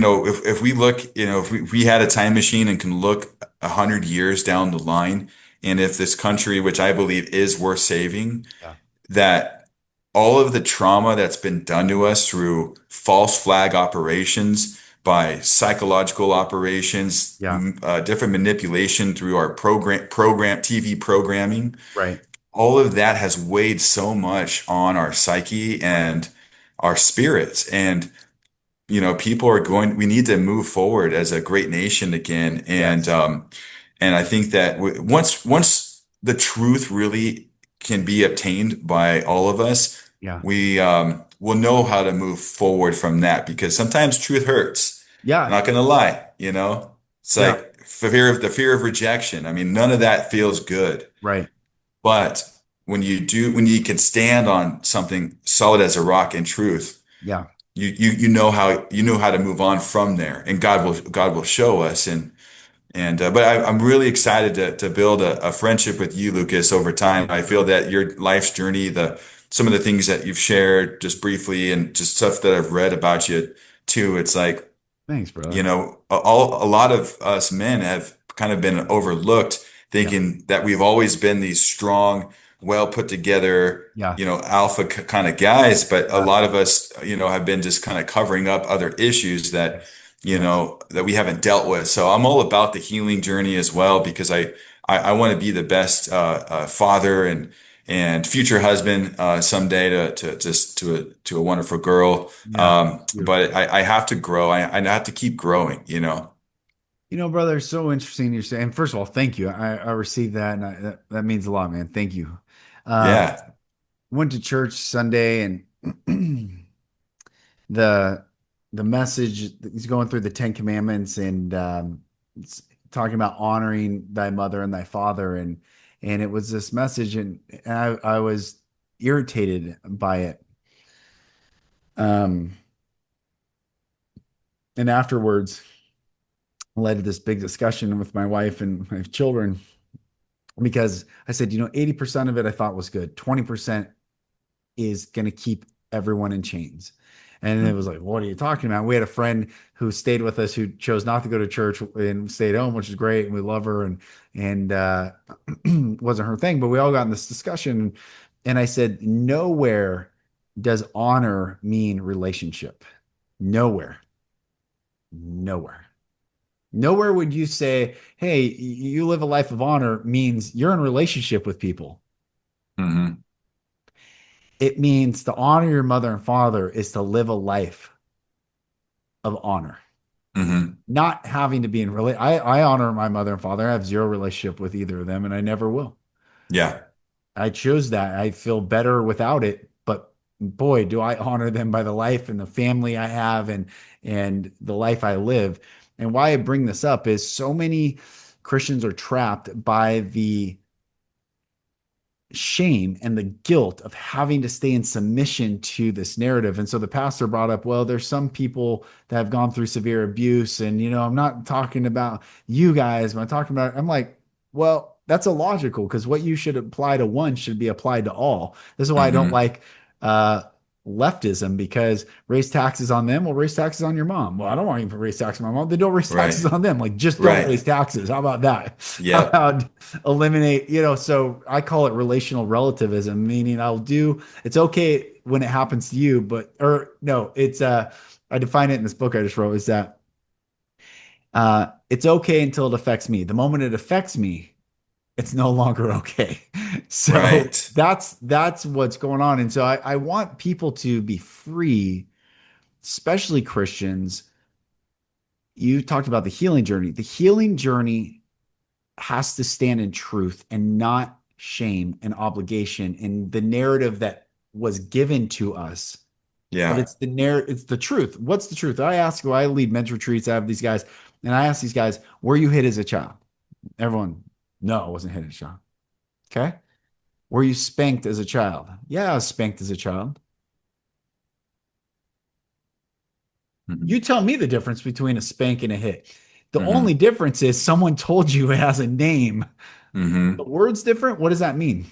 if we look, if we had a time machine and can look 100 years down the line, and if this country, which I believe is worth saving, Yeah. that all of the trauma that's been done to us through false flag operations, by psychological operations, Yeah. different manipulation through our program TV programming, Right. all of that has weighed so much on our psyche Right. and our spirits. And people are going, we need to move forward as a great nation again. And, Yes. and I think that once the truth really can be obtained by all of us, Yeah. we, will know how to move forward from that, because sometimes truth hurts. I'm Yeah. not going to lie, it's Yeah. like the fear of rejection. I mean, none of that feels good, Right. but when you can stand on something solid as a rock in truth, Yeah. you know how to move on from there, and God will show us. And but I'm really excited to build a friendship with you, Lucas, over time. Thanks, I feel brother. that your life's journey, the some of the things that you've shared just briefly, and just stuff that I've read about you too, it's like, Thanks, brother. a lot of us men have kind of been overlooked, Yeah. thinking that we've always been these strong, well put together, Yeah. alpha kind of guys. But a Yeah. lot of us, have been just kind of covering up other issues that, Yes. Yes. that we haven't dealt with. So I'm all about the healing journey as well, because I want to be the best father and future husband someday to a wonderful girl. Yeah. But Beautiful. I have to grow. I have to keep growing. Brother, it's so interesting you're saying. First of all, thank you. I received that, and that means a lot, man. Thank you. Uh, Yeah. went to church Sunday, and the the message he's going through the Ten Commandments, and it's talking about honoring thy mother and thy father, and it was this message, and I was irritated by it. Um, and afterwards, led to this big discussion with my wife and my children because I said, 80% of it I thought was good. 20% is going to keep everyone in chains. And it was Mhm. like, what are you talking about? We had a friend who stayed with us who chose not to go to church and stayed home, which is great. And we love her and wasn't her thing, but we all got in this discussion. And I said, nowhere does honor mean relationship. Nowhere. Nowhere. Nowhere would you say, hey, you live a life of honor means you're in relationship with people. Mhm. It means to honor your mother and father is to live a life of honor, Mhm. not having to be in relate. I honor my mother and father. I have zero relationship with either of them, and I never will. Yeah. I chose that. I feel better without it, but boy, do I honor them by the life and the family I have and the life I live. And why I bring this up is so many Christians are trapped by the shame and the guilt of having to stay in submission to this narrative. And so the pastor brought up, well, there's some people that have gone through severe abuse. And, I'm not talking about you guys, but I'm like, well, that's illogical because what you should apply to one should be applied to all. This is why I don't Mhm. like uh, leftism because raise taxes on them. Well, raise taxes on your mom. Well, I don't want you to raise taxes on my mom. They don't raise taxes Right. on them. Like, just don't Right. raise taxes. How about that? How Yep. about eliminate, so I call it relational relativism, meaning it's okay when it happens to you, but, or no, I define it in this book I just wrote is that, it's okay until it affects me. The moment it affects me, it's no longer okay. So Right. that's what's going on. And so I want people to be free especially Christians, you talked about the healing journey. The healing journey has to stand in truth and not shame and obligation and the narrative that was given to us. But Yeah. it's the it's the truth. What's the truth? I ask, I lead men's retreats. I have these guys, and I ask these guys, were you hit as a child? Everyone, no, I wasn't hit as a child. Okay. Were you spanked as a child? Yeah, I was spanked as a child. Hmm. You tell me the difference between a spank and a hit. The only Hmm. difference is someone told you it has a name. The Hmm. word's different. What does that mean?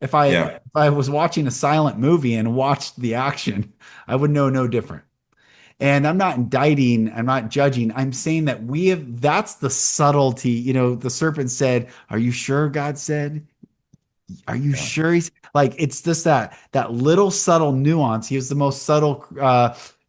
Yeah. If I was watching a silent movie and watched the action, I would know no different. And I'm not indicting, I'm not judging. I'm saying that we have that's the subtlety. The serpent said, "Are you sure?" God said, "Are you Yeah. sure?" He's like, it's just that little subtle nuance. He was the most subtle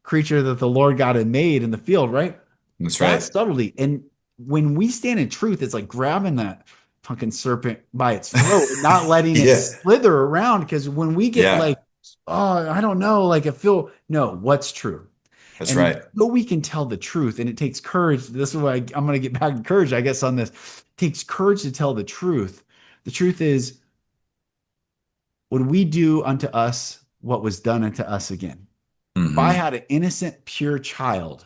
creature that the Lord God had made in the field, right? That's That's right. subtlety. And when we stand in truth, it's like grabbing that fucking serpent by its throat and not letting it Yeah. slither around. Because when we get Yeah. like, oh, I don't know, like I feel, no, what's true? That's And right. so we can tell the truth, and it takes courage. This is why I'm going to get back to courage, I guess, on this. It takes courage to tell the truth. The truth is, would we do unto us what was done unto us again? If I Hmm. had an innocent, pure child,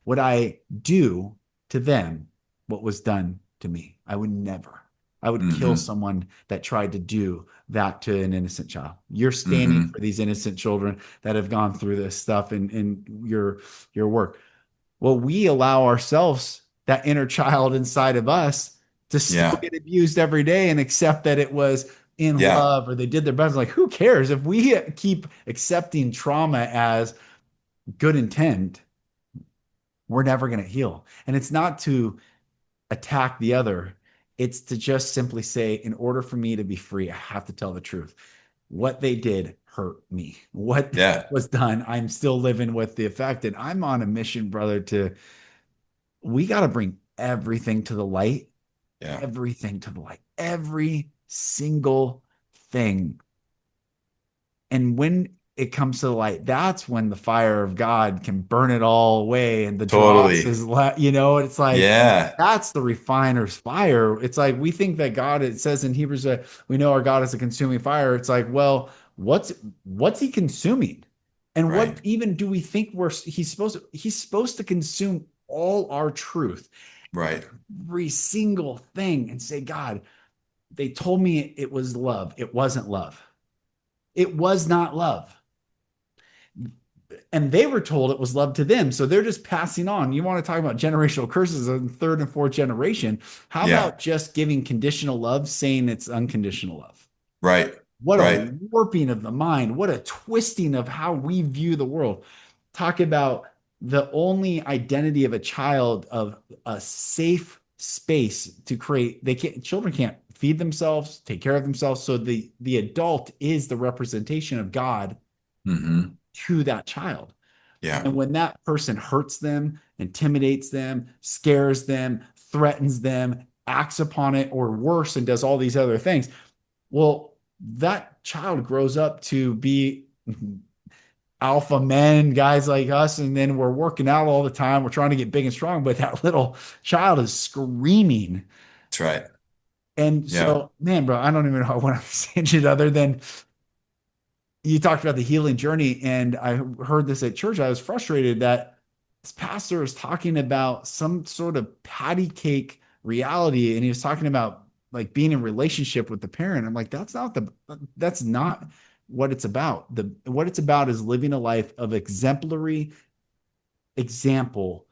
would I do to them what was done to me? I would never. I would kill Hmm. someone that tried to do that to an innocent child. You're standing Hmm. for these innocent children that have gone through this stuff in your work. Well, we allow ourselves, that inner child inside of us, to still Yeah. get abused every day and accept that it was in Yeah. love or they did their best. Like, who cares if we keep accepting trauma as good intent? We're never going to heal. And it's not to attack the other, it's to just simply say, in order for me to be free, I have to tell the truth. What they did hurt me. What Yeah. was done, I'm still living with the effect. And I'm on a mission, brother, we got to bring everything to the light, Yeah. everything to the light, every single thing. And when it comes to the light, that's when the fire of God can burn it all away and the dross Totally. is left, it's like Yeah. that's the refiner's fire. It's like we think that God, it says in Hebrews that we know our God is a consuming fire. It's like, well, what's he consuming? And what Right. even do we think he's supposed to consume all our truth, Right. every single thing, and say, God, they told me it was love. It wasn't love. It was not love. And they were told it was love to them. So they're just passing on. You want to talk about generational curses in third and fourth generation. How Yeah. about just giving conditional love, saying it's unconditional love? Right. What a Right. warping of the mind. What a twisting of how we view the world. Talk about the only identity of a child of a safe space to create. Children can't feed themselves, take care of themselves. So the adult is the representation of God Hmm. to that child. Yeah. And when that person hurts them, intimidates them, scares them, threatens them, acts upon it, or worse, and does all these other things, well, that child grows up to be alpha men, guys like us, and then we're working out all the time. We're trying to get big and strong, but that little child is screaming. That's right. And Yeah. so, man, bro, I don't even know how I want to say it other than you talked about the healing journey, and I heard this at church. I was frustrated that this pastor was talking about some sort of patty cake reality, and he was talking about like being in relationship with the parent. I'm like, that's not what it's about. What it's about is living a life of exemplary example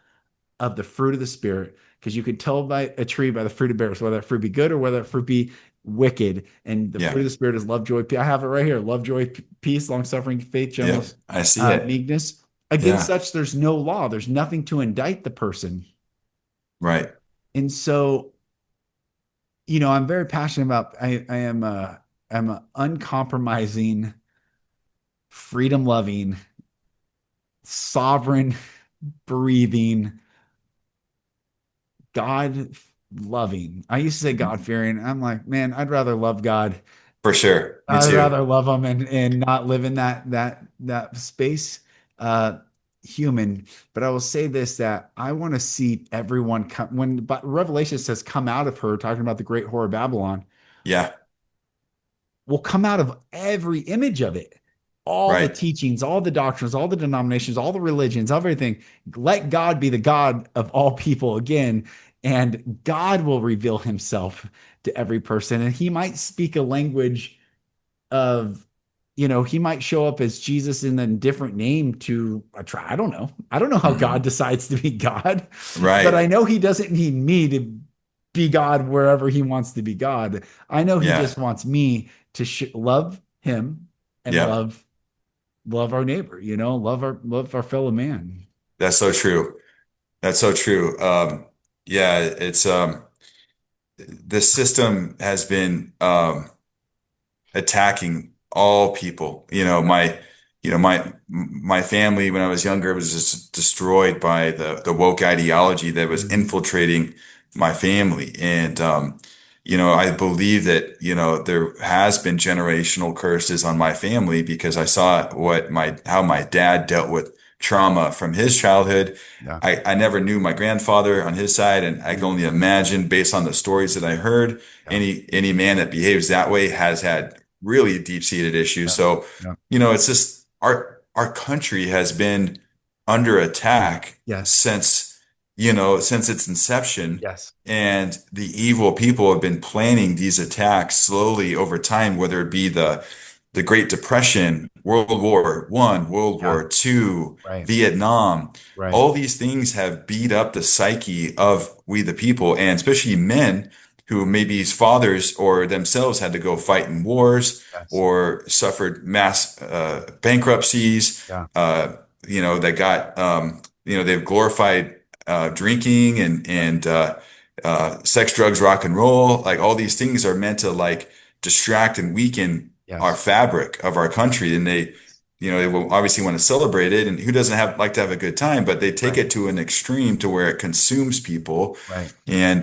of the fruit of the spirit, because you can tell by a tree by the fruit it bears, whether that fruit be good or whether that fruit be wicked. And the fruit Yeah. of the spirit is love, joy, peace. I have it right here: love, joy, peace, long suffering, faith, Yep. gentleness, I see it. meekness. Against Yeah. such, there's no law. There's nothing to indict the person. Right. And so, I'm very passionate about. I'm a uncompromising, freedom loving, sovereign, breathing, God loving. I used to say God Mhm. fearing. I'm like, man, I'd rather love God For sure. Me I'd too. rather love them and not live in that space. Uh, human. But I will say this, that I want to see everyone come when, but Revelation says come out of her, talking about the great whore of Babylon, Yeah. will come out of every image of it. All the Right. teachings, all the doctrines, all the denominations, all the religions, everything. Let God be the God of all people again, and God will reveal himself to every person. And he might speak a language of, he might show up as Jesus in a different name to a try. I don't know. I don't know how God Hmm. decides to be God, but Right. I know he doesn't need me to be God wherever he wants to be God. I know he Yeah. just wants me to love him and Yeah. love our neighbor, love our fellow man. That's so true. That's so true. Yeah, it's the system has been attacking all people. My family when I was younger was just destroyed by the woke ideology that was Mhm. infiltrating my family. And I believe that, there has been generational curses on my family because I saw how my dad dealt with trauma from his childhood. Yeah. I never knew my grandfather on his side, and I can Mhm. only imagine based on the stories that I heard, Yeah. any man that behaves that way has had really deep-seated issues. Yeah. So, Yeah. it's just our country has been under attack Yes. since its inception. Yes. And the evil people have been planning these attacks slowly over time, whether it be the Great Depression, World War I, World Yeah. War II, Right. Vietnam. Right. All these things have beat up the psyche of we the people, and especially men who maybe his fathers or themselves had to go fight in wars Yes. or suffered mass bankruptcies, Yeah. that got, they've glorified drinking and sex, drugs, rock and roll. Like all these things are meant to like distract and weaken our Yes. fabric of our country. And they will obviously want to celebrate it. And who doesn't like to have a good time, but they take Right. it to an extreme to where it consumes people. Right. And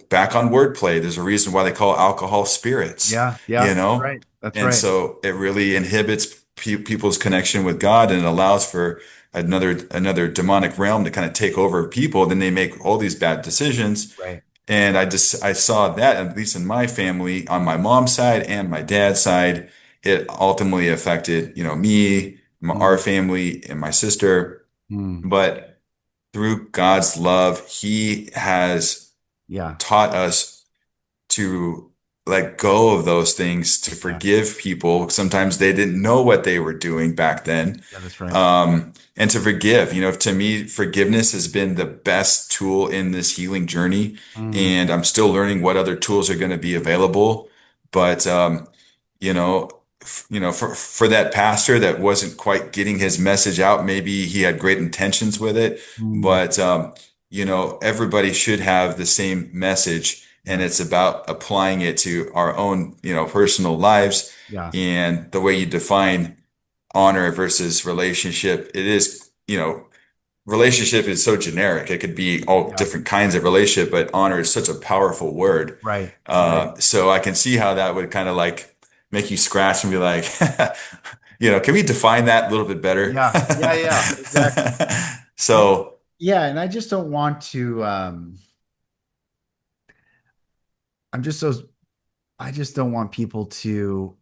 back on wordplay, there's a reason why they call alcohol spirits, Yeah. Yeah. you That's know? right. That's And right. so it really inhibits people's connection with God, and it allows for another demonic realm to kind of take over people. Then they make all these bad decisions. Right. And I saw that, at least in my family, on my mom's side and my dad's side, it ultimately affected, me, our Mm, family, and my sister. mm. But through God's love, He has Yeah. taught us to let go of those things, to Yeah. forgive people. Sometimes they didn't know what they were doing back then. Yeah. That's right. And to forgive. To me, forgiveness has been the best tool in this healing journey. Mm, And I'm still learning what other tools are going to be available. But, you know, for that pastor that wasn't quite getting his message out, maybe he had great intentions with it, mm. but, everybody should have the same message, and Yeah. it's about applying it to our own, personal lives. Yeah. And the way you define honor versus relationship, relationship is so generic. It could be all Yeah. different kinds of relationship, but honor is such a powerful word. Right. Right. So I can see how that would kind of like make you scratch and be like, can we define that a little bit better? Yeah. Yeah. Yeah. Exactly. And So yeah, and I just don't want to I'm just so I just don't want people to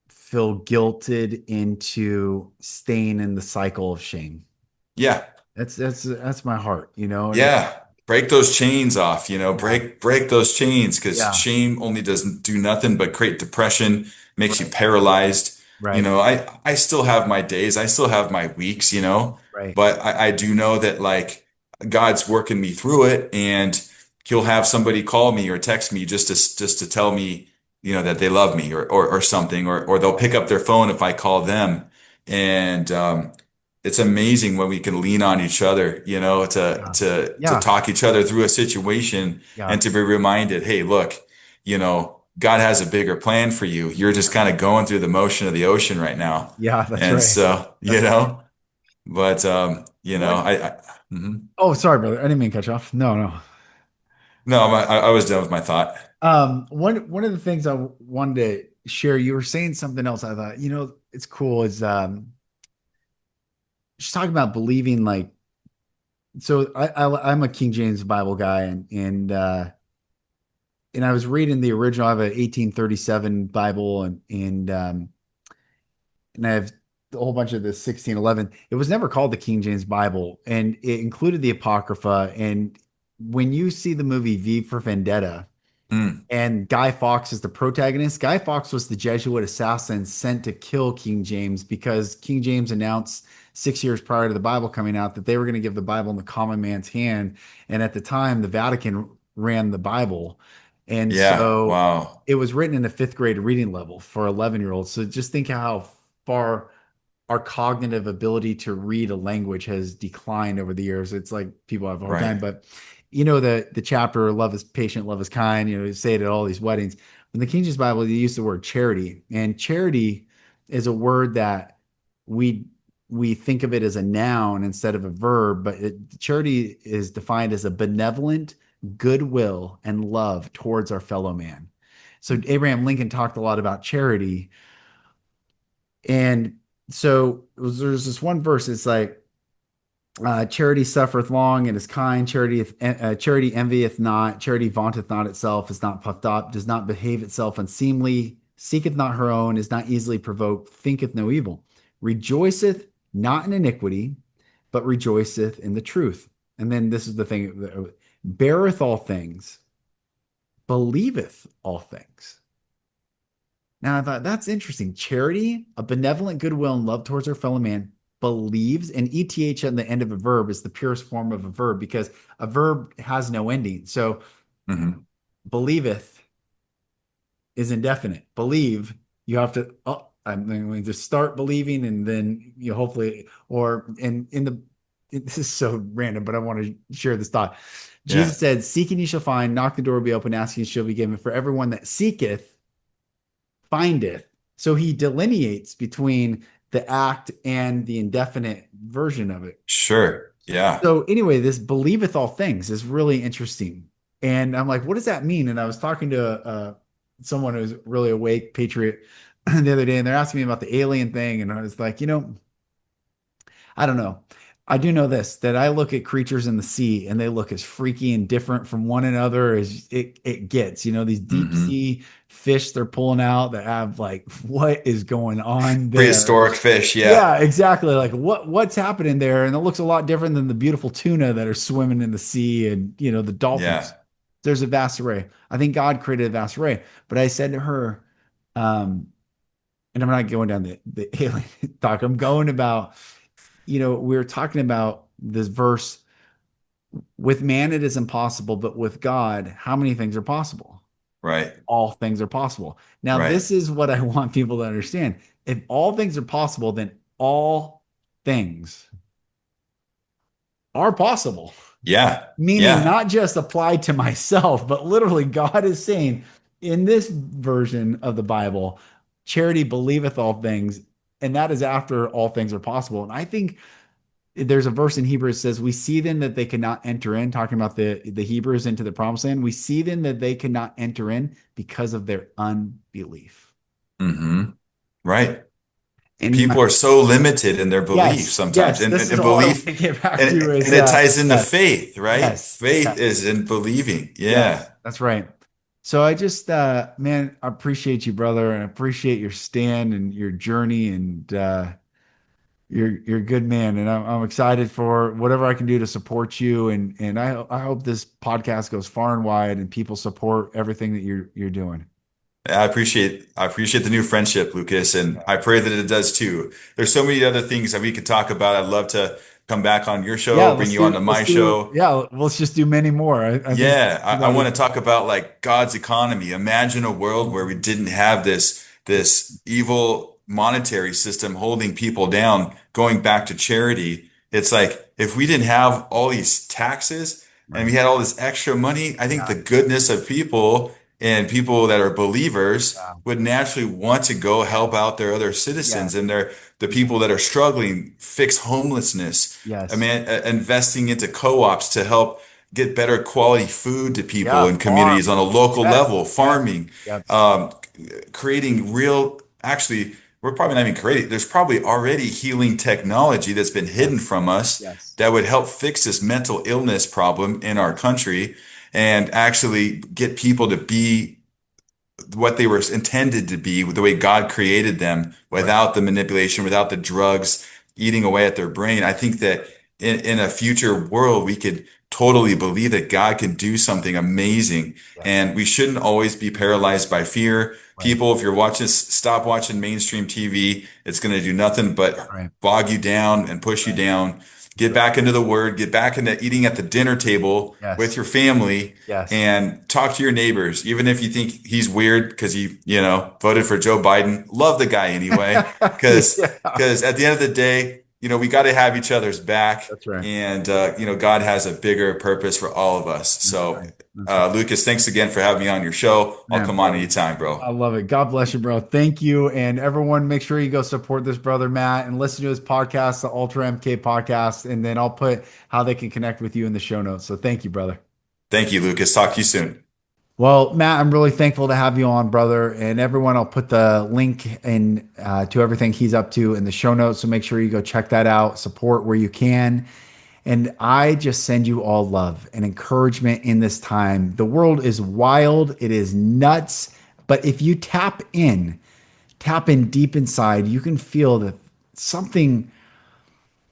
feel guilted into staying in the cycle of shame. yeah, That's my heart, and it's yeah. Break those chains off, yeah, break those chains, because yeah, shame only doesn't do nothing but create depression, makes you right, paralyzed. right, I still have my days, I still have my weeks, right, but I do know that like God's working me through it, and he'll have somebody call me or text me just to tell me, that they love me or something, or they'll pick right, up their phone if I call them. And it's amazing when we can lean on each other, yeah, to yeah, talk each other through a situation yeah, and to be reminded, hey, look, God has a bigger plan for you. You're just kind of going through the motion of the ocean right now. yeah. That's And right. so, That's right. but One, mhm. oh, sorry, brother. I didn't mean to cut you off. No, no. No, I was done with my thought. One of the things I wanted to Sherry, you were saying something else. I thought, it's cool. Is she's talking about believing like so. I'm a King James Bible guy, and I was reading the original. I have an 1837 Bible, and I have a whole bunch of the 1611. It was never called the King James Bible, and it included the Apocrypha. And when you see the movie V for Vendetta, Mm, and Guy Fawkes is the protagonist. Guy Fawkes was the Jesuit assassin sent to kill King James because King James announced 6 years prior to the Bible coming out that they were going to give the Bible in the common man's hand. And at the time, the Vatican ran the Bible. And yeah. so Wow. it was written in a fifth grade reading level for 11-year-olds. So just think how far our cognitive ability to read a language has declined over the years. It's like people have a hard time, Right. but the chapter "Love is patient, love is kind." You say it at all these weddings. In the King James Bible, they use the word charity, and charity is a word that we we think of it as a noun instead of a verb. But charity is defined as a benevolent goodwill and love towards our fellow man. So Abraham Lincoln talked a lot about charity, and so there's this one verse. It's like charity suffereth long and is kind. Charity envieth not. Charity vaunteth not itself, is not puffed up, does not behave itself unseemly, seeketh not her own, is not easily provoked, thinketh no evil, rejoiceth not in iniquity, but rejoiceth in the truth. And then this is the thing: beareth all things, believeth all things. Now I thought that's interesting. Charity, a benevolent goodwill and love towards our fellow man, believes, and ETH on the end of a verb is the purest form of a verb because a verb has no ending. So Hmm. believeth is indefinite. Believe, you have to, I'm going to start believing and then you hopefully, or in the, this is so random, but I want to share this thought. Yeah. Jesus said, "Seek and ye shall find, knock the door will be open, ask and ye shall be given. For everyone that seeketh, findeth." So he delineates between the act and the indefinite version of it. Sure. Yeah. So anyway, this believeth all things is really interesting. And I'm like, what does that mean? And I was talking to someone who's really awake patriot the other day, and they're asking me about the alien thing. And I was like, I don't know. I do know this, that I look at creatures in the sea and they look as freaky and different from one another as it gets. These deep Hmm. sea fish they're pulling out that have like, what is going on there? Prehistoric fish. Yeah. Yeah, exactly. Like what's happening there? And it looks a lot different than the beautiful tuna that are swimming in the sea and the dolphins. Yeah. There's a vast array. I think God created a vast array. But I said to her, um, and I'm not going down the alien talk. I'm going about we were talking about this verse: with man it is impossible, but with God, how many things are possible? Right. All things are possible. Now, Right. this is what I want people to understand. If all things are possible, then all things are possible, Yeah. meaning Yeah. not just applied to myself, but literally God is saying in this version of the Bible, charity believeth all things, and that is after all things are possible. And I think there's a verse in Hebrews that says, "We see then that they cannot enter in," talking about the Hebrews into the promised land. We see then that they cannot enter in because of their unbelief. Hmm. Right. And People are so limited in their belief yes, sometimes, yes, and, this and, is and all I want belief, to get back and to is and it ties into yes, faith, right? yes, Faith yes, is in believing. yes, Yeah. that's right. So I just man, I appreciate you, brother, and I appreciate your stand and your journey, and you're a good man, and I'm excited for whatever I can do to support you, and I hope this podcast goes far and wide, and people support everything that you're doing. I appreciate the new friendship, Lucas, and I pray that it does too. There's so many other things that we could talk about. I'd love to come back on your Yeah, show, bring you onto let's my do show. yeah, let's just do many more. I think Yeah, I that is want to talk about like God's economy. Imagine a world where we didn't have this evil monetary system holding people down, going back to charity. It's like if we didn't have all these taxes and right. we had all this extra money, I think the Yeah, goodness of people and people that are believers yeah, would naturally want to go help out their other citizens yes, and the people that are struggling, fix homelessness. I yes, mean, investing into co-ops to help. get better quality food to people Yeah, in communities on a farm. local Yes, level, yes, farming, yes, um, creating real, actually, we're probably not even creating, there's probably already healing technology that's been hidden yes, from us yes. that would help fix this mental illness problem in our country and actually get people to be what they were intended to be, the way God created them, Right, without the manipulation, without the drugs eating away at their brain. I think that in a future world, we could totally believe that God can do something amazing. yes, And we shouldn't always be paralyzed by fear. right, People, if you're watching, stop watching mainstream TV. It's going to do nothing but right, bog you down and push you right. down. That's Get right. back into the word, get back into eating at the dinner table with Yes, your family yes. and talk to your neighbors, even if you think he's weird because voted for Joe Biden. Love the guy anyway, Yeah, because at the end of the day, we got to have each other's back, that's right. and God has a bigger purpose for all of us. That's So, right. That's right. Lucas, thanks again for having me on your show. I'll Man, come on brother. anytime, bro. I love it. God bless you, bro. Thank you. And everyone, make sure you go support this brother, Matt, and listen to his podcast, the Ultra MK podcast. And then I'll put how they can connect with you in the show notes. So thank you, brother. Thank you, Lucas. Talk to you soon. Well, Matt, I'm really thankful to have you on, brother. And everyone, I'll put the link in to everything he's up to in the show notes. So make sure you go check that out, support where you can. And I just send you all love and encouragement in this time. The world is wild, it is nuts. But if you tap in deep inside, you can feel that something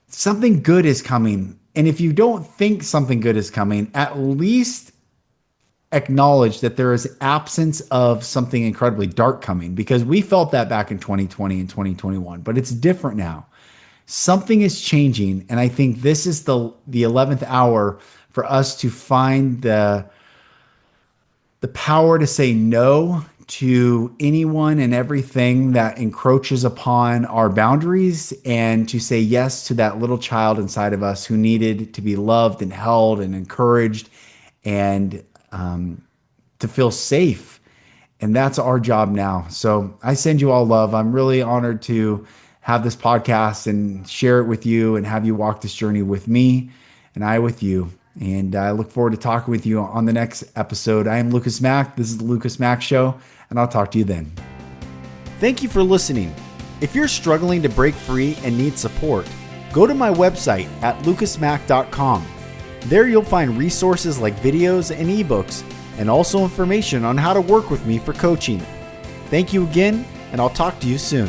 something good is coming. And if you don't think something good is coming, at least acknowledge that there is absence of something incredibly dark coming, because we felt that back in 2020 and 2021, but it's different now. Something is changing, and I think this is the 11th hour for us to find the power to say no to anyone and everything that encroaches upon our boundaries, and to say yes to that little child inside of us who needed to be loved and held and encouraged, and to feel safe. And that's our job now. So I send you all love. I'm really honored to have this podcast and share it with you and have you walk this journey with me and I with you. And I look forward to talking with you on the next episode. I am Lucas Mack. This is the Lucas Mack Show, and I'll talk to you then. Thank you for listening. If you're struggling to break free and need support, go to my website at lucasmack.com. There you'll find resources like videos and ebooks, and also information on how to work with me for coaching. Thank you again, and I'll talk to you soon.